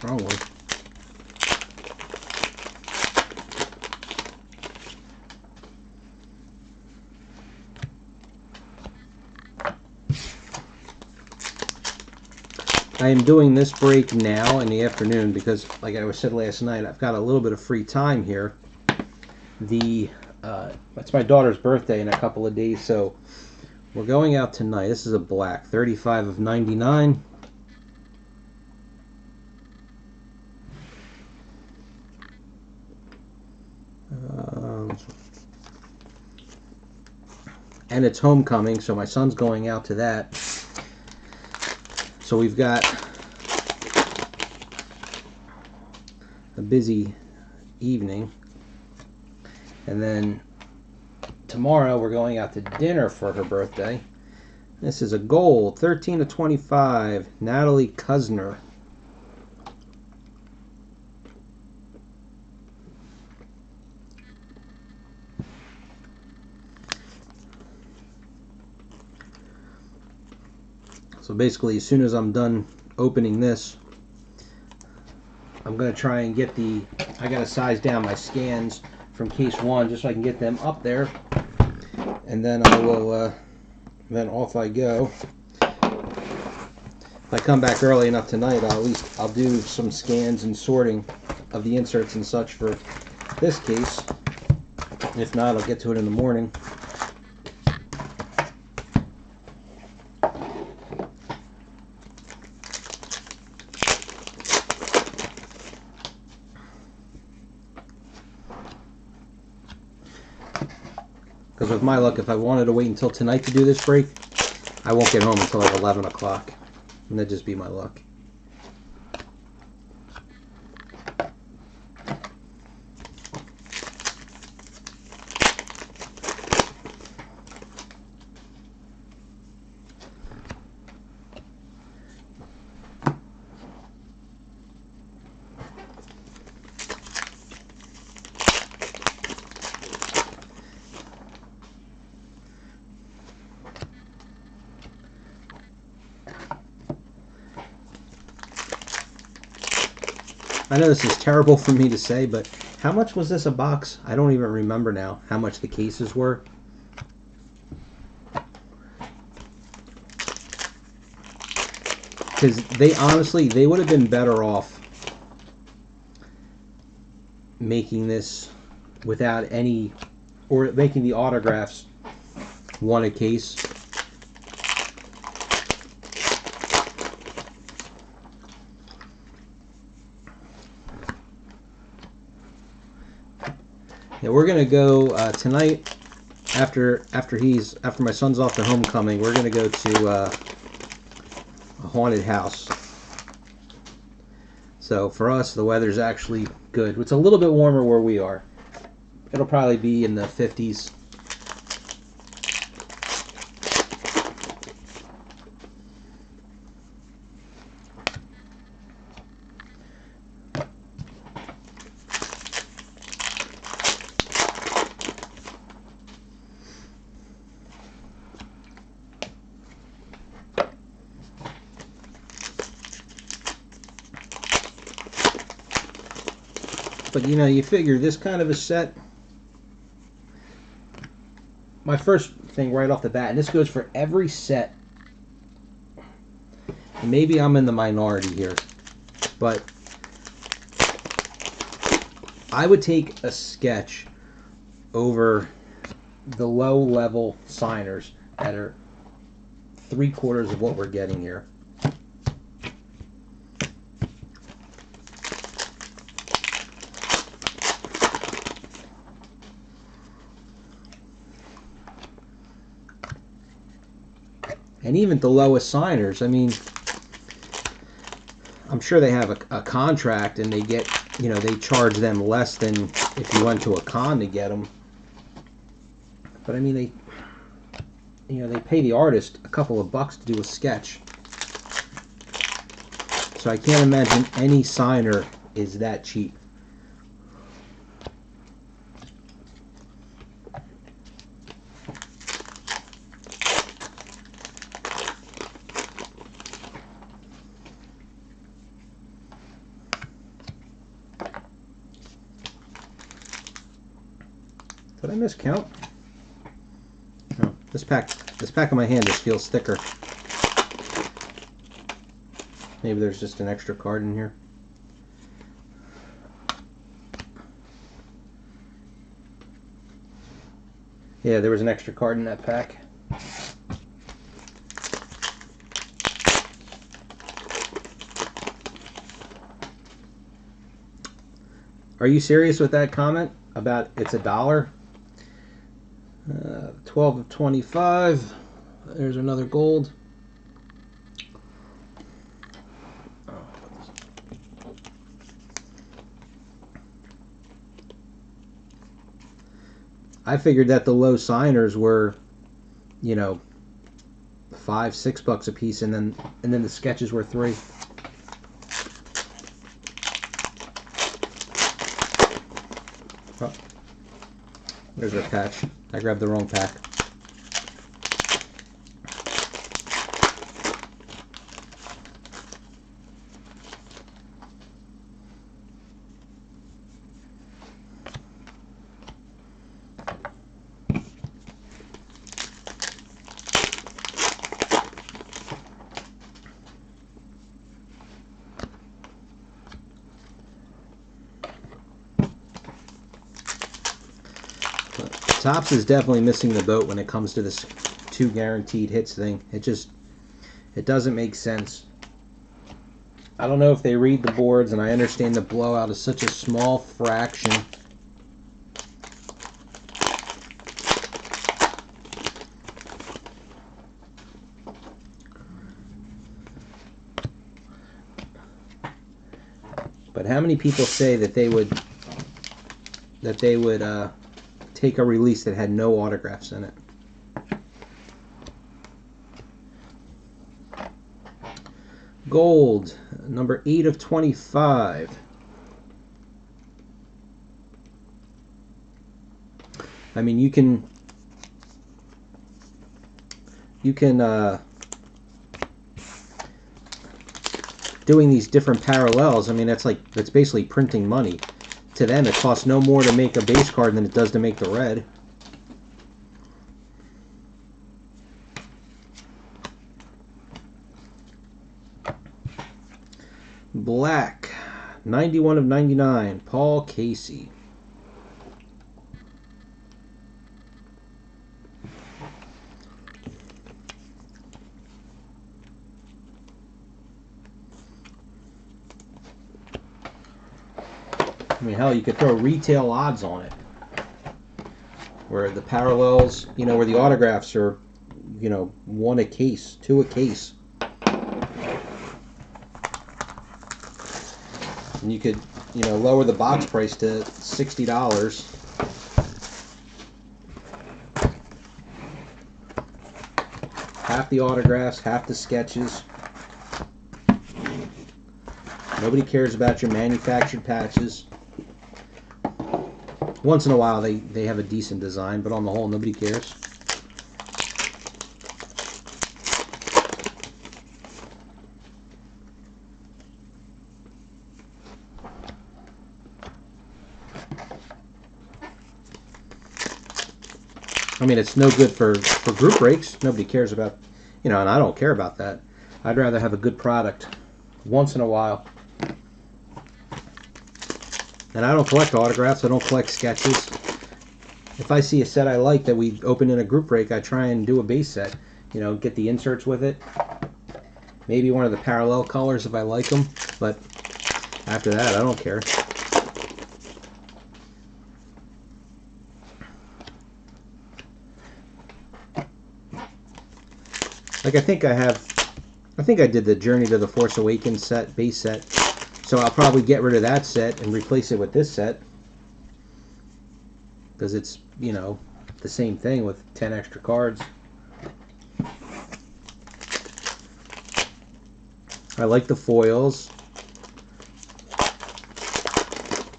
Wrong one. I am doing this break now in the afternoon because, like I said last night, I've got a little bit of free time here. It's my daughter's birthday in a couple of days, so we're going out tonight. This is a black, 35 of 99. And it's homecoming, so my son's going out to that. So we've got a busy evening. And then tomorrow we're going out to dinner for her birthday. This is a gold, 13 of 25, Natalie Kusner. So basically, as soon as I'm done opening this, I'm going to try and get I got to size down my scans from case 1 just so I can get them up there. And then I will, then off I go. If I come back early enough tonight, I'll do some scans and sorting of the inserts and such for this case. If not, I'll get to it in the morning. Because with my luck, if I wanted to wait until tonight to do this break, I won't get home until like 11 o'clock. And that'd just be my luck. I know this is terrible for me to say, but how much was this a box? I don't even remember now how much the cases were. Because they would have been better off making this without any, or making the autographs one a case. Yeah, we're gonna go tonight after my son's off to homecoming. We're gonna go to a haunted house. So for us, the weather's actually good. It's a little bit warmer where we are. It'll probably be in the 50s. But you know, you figure this kind of a set, my first thing right off the bat, and this goes for every set, and maybe I'm in the minority here, but I would take a sketch over the low level signers that are 3/4 of what we're getting here. And even the lowest signers, I mean, I'm sure they have a contract and they get, you know, they charge them less than if you went to a con to get them. But I mean, they pay the artist a couple of bucks to do a sketch. So I can't imagine any signer is that cheap. Did I miscount? No, this pack in my hand just feels thicker. Maybe there's just an extra card in here. Yeah, there was an extra card in that pack. Are you serious with that comment about it's $1? 12 of 25. There's another gold. I figured that the low signers were, you know, $5, $6 a piece, and then the sketches were $3. Oh, there's our patch. I grabbed the wrong pack. Topps is definitely missing the boat when it comes to this 2 guaranteed hits thing. It doesn't make sense. I don't know if they read the boards, and I understand the blowout is such a small fraction. But how many people say that they would take a release that had no autographs in it? Gold, number 8 of 25. I mean, you can doing these different parallels, I mean, that's basically printing money. To them, it costs no more to make a base card than it does to make the red. Black, 91 of 99, Paul Casey. I mean, hell, you could throw retail odds on it, where the parallels, you know, where the autographs are, you know, 1 a case, 2 a case. And you could, you know, lower the box price to $60. Half the autographs, half the sketches. Nobody cares about your manufactured patches. Once in a while they have a decent design, but on the whole, nobody cares. I mean, it's no good for group breaks. Nobody cares about, you know, and I don't care about that. I'd rather have a good product once in a while. And I don't collect autographs. I don't collect sketches. If I see a set I like that we open in a group break, I try and do a base set. You know, get the inserts with it. Maybe one of the parallel colors if I like them. But after that, I don't care. Like, I think I did the Journey to the Force Awakens set, base set. So I'll probably get rid of that set and replace it with this set. Because it's, you know, the same thing with 10 extra cards. I like the foils.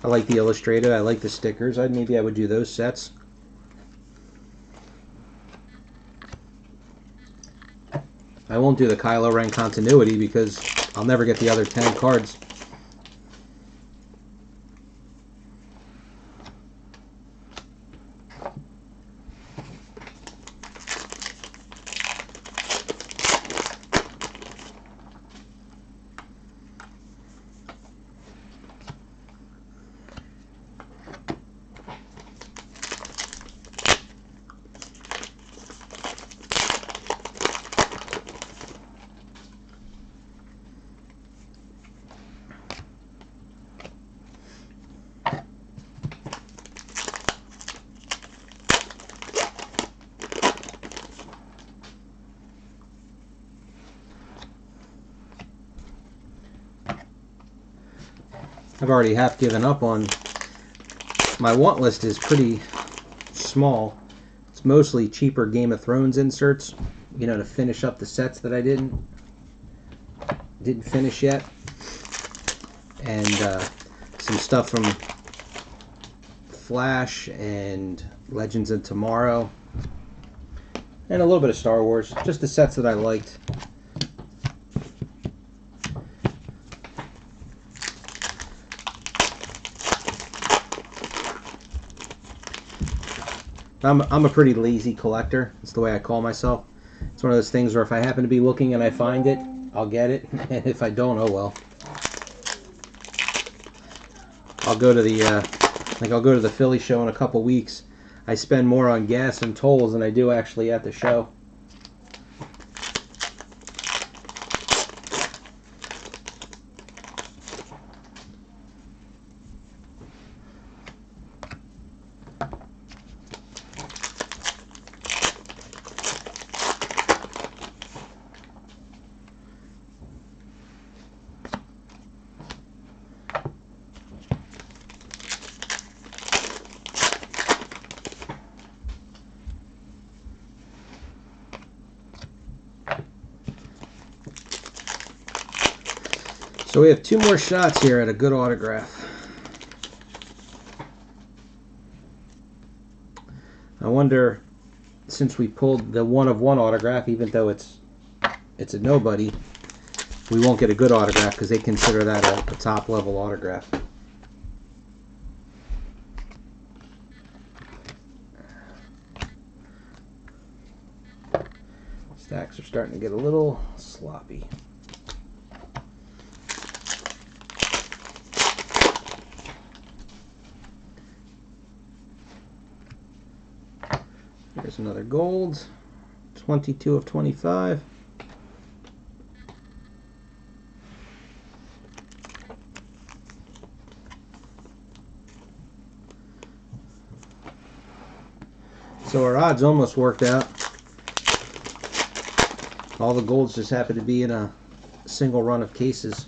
I like the illustrated. I like the stickers. Maybe I would do those sets. I won't do the Kylo Ren continuity because I'll never get the other 10 cards. I've already half given up on my want list. Is pretty small. It's mostly cheaper Game of Thrones inserts, you know, to finish up the sets that I didn't finish yet, and some stuff from Flash and Legends of Tomorrow, and a little bit of Star Wars. Just the sets that I liked. I'm a pretty lazy collector. It's the way I call myself. It's one of those things where if I happen to be looking and I find it, I'll get it. And if I don't, oh well. I'll go to the Philly show in a couple weeks. I spend more on gas and tolls than I do actually at the show. So we have 2 more shots here at a good autograph. I wonder, since we pulled the 1 of 1 autograph, even though it's a nobody, we won't get a good autograph because they consider that a top level autograph. Stacks are starting to get a little sloppy. Here's another gold, 22 of 25. So our odds almost worked out. All the golds just happen to be in a single run of cases.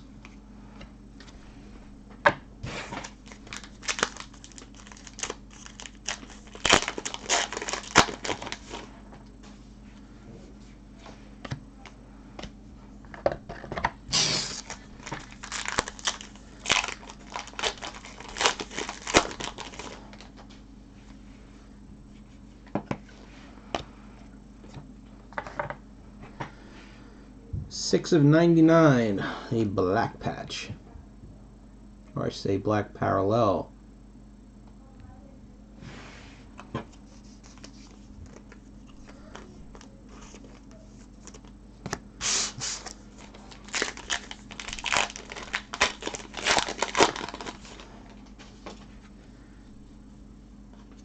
Six of 99, a black patch, or I say black parallel.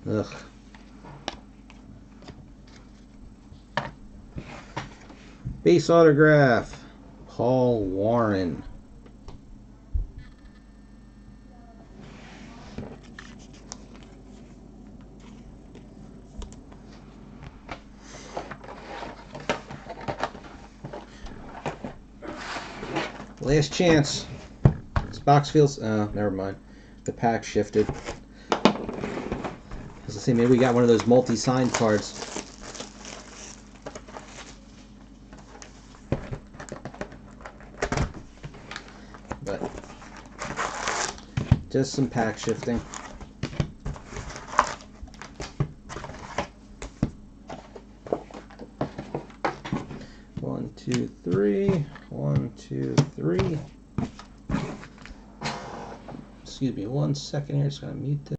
Ugh. Base autograph, Paul Warren. Last chance. This box feels... never mind. The pack shifted. As I say, maybe we got one of those multi-signed cards. But just some pack shifting. One, two, three. 1, 2, 3. Excuse me 1 second here, just gotta mute this.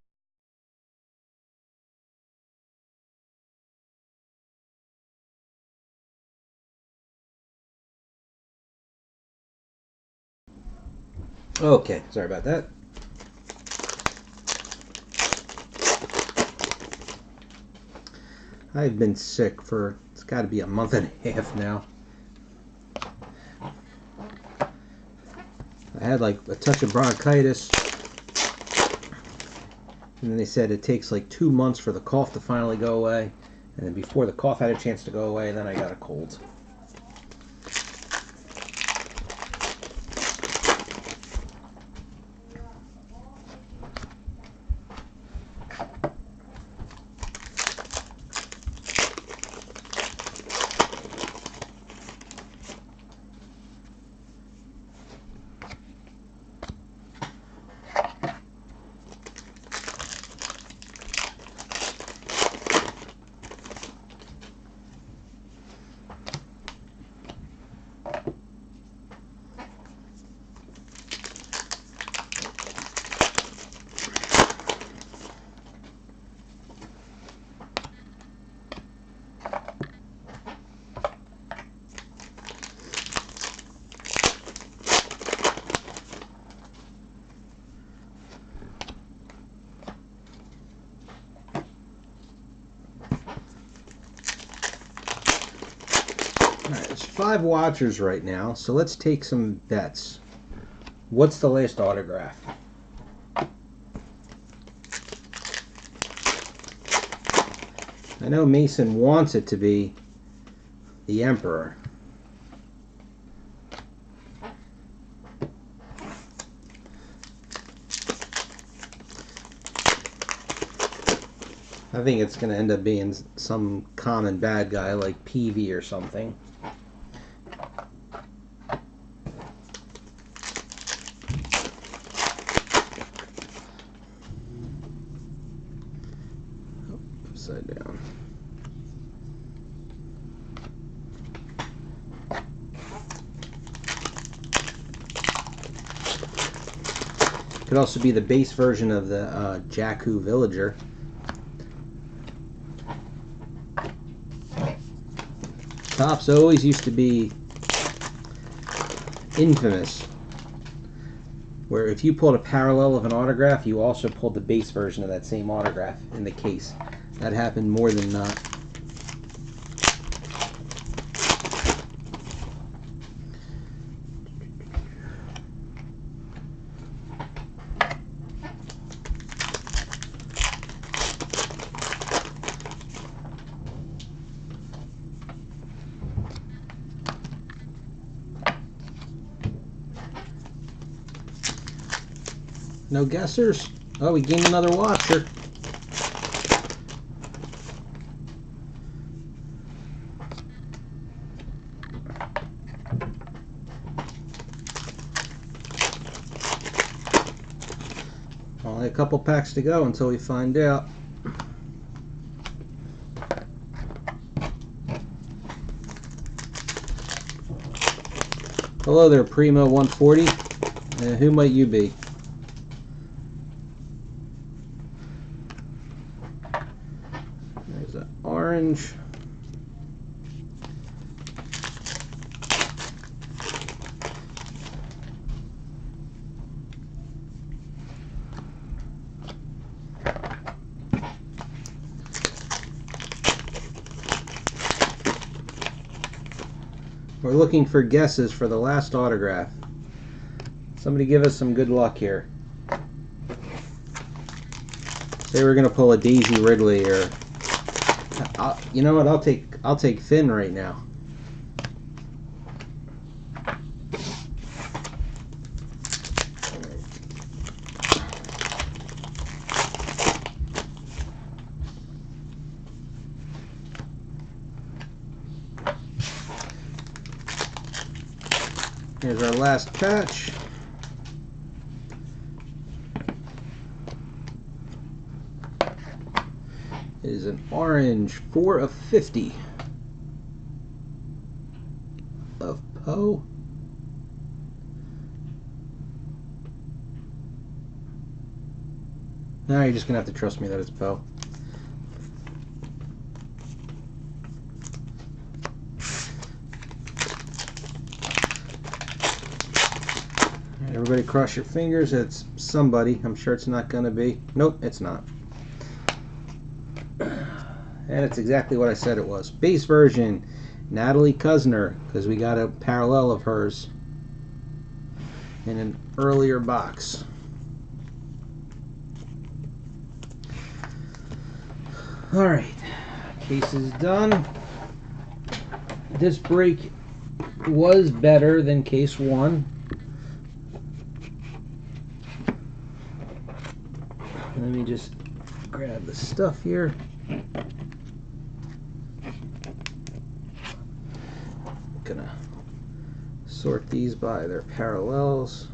Okay, sorry about that. I've been sick for, it's got to be a month and a half now. I had like a touch of bronchitis, and then they said it takes like 2 months for the cough to finally go away, and then before the cough had a chance to go away, then I got a cold. There's 5 watchers right now, so let's take some bets. What's the last autograph? I know Mason wants it to be the Emperor. I think it's going to end up being some common bad guy like Peavy or something. Oh, upside down. Could also be the base version of the Jakku Villager. Topps always used to be infamous, where if you pulled a parallel of an autograph, you also pulled the base version of that same autograph in the case. That happened more than not. No guessers? Oh, we gained another watcher. Only a couple packs to go until we find out. Hello there, Primo 140. Who might you be? There's an orange. We're looking for guesses for the last autograph. Somebody give us some good luck here. Say we're gonna pull a Daisy Ridley, or you know what? I'll take Finn right now. Here's our last patch. It is an orange 4 of 50 of Poe. Now you're just gonna have to trust me that it's Poe. Everybody cross your fingers. It's somebody. I'm sure it's not going to be. Nope, it's not. And it's exactly what I said it was. Base version, Natalie Kusner, because we got a parallel of hers in an earlier box. Alright, case is done. This break was better than case 1. Let me just grab the stuff here. Gonna sort these by their parallels.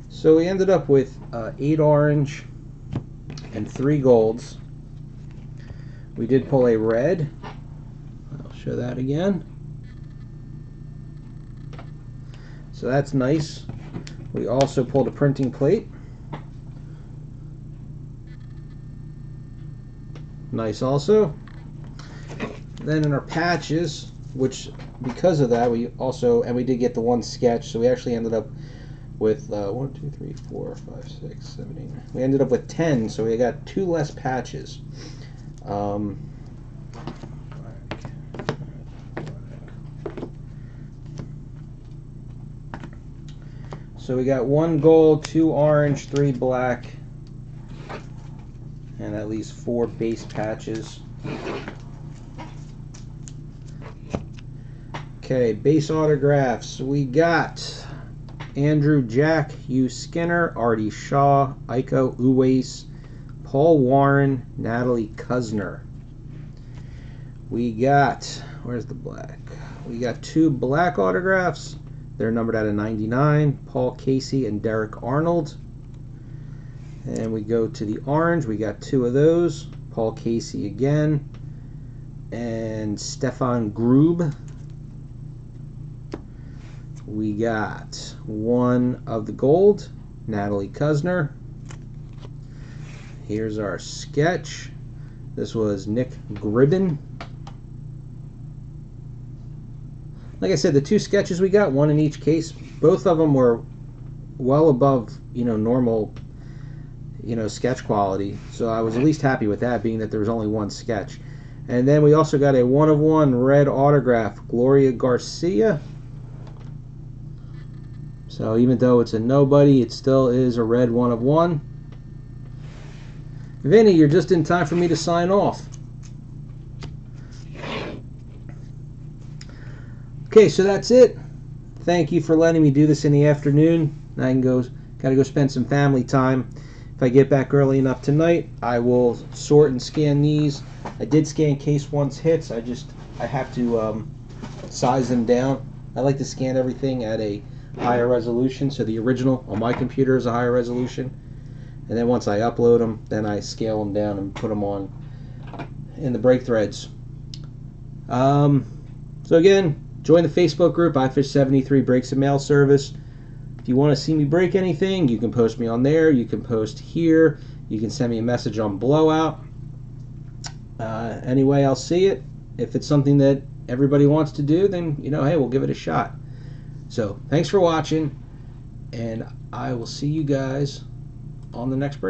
So we ended up with 8 orange and 3 golds. We did pull a red. I'll show that again. So that's nice. We also pulled a printing plate. Nice also. Then in our patches, which because of that we did get the one sketch, so we actually ended up with 1, 2, 3, 4, 5, 6, 7, 8. We ended up with 10, so we got 2 less patches. So we got 1 gold, 2 orange, 3 black, and at least 4 base patches. Okay, base autographs. We got Andrew Jack, Hugh Skinner, Artie Shaw, Iko Uwais, Paul Warren, Natalie Kuzner. We got, where's the black? We got 2 black autographs. They're numbered out of 99, Paul Casey and Derek Arnold. And we go to the orange. We got 2 of those. Paul Casey again. And Stefan Grube. We got 1 of the gold, Natalie Kuzner. Here's our sketch. This was Nick Gribben. Like I said, the 2 sketches we got, 1 in each case, both of them were well above, normal, sketch quality. So I was at least happy with that, being that there was only 1 sketch. And then we also got a 1 of 1 red autograph, Gloria Garcia. So even though it's a nobody, it still is a red 1 of 1. Vinny, you're just in time for me to sign off. Okay, so that's it. Thank you for letting me do this in the afternoon. I can gotta go spend some family time. If I get back early enough tonight, I will sort and scan these. I did scan case 1's hits. I have to size them down. I like to scan everything at a higher resolution, so the original on my computer is a higher resolution. And then once I upload them, then I scale them down and put them on in the break threads. So again, join the Facebook group, iFish73 Breaks and Mail Service. If you want to see me break anything, you can post me on there. You can post here. You can send me a message on Blowout. Anyway, I'll see it. If it's something that everybody wants to do, then, hey, we'll give it a shot. So, thanks for watching, and I will see you guys on the next break.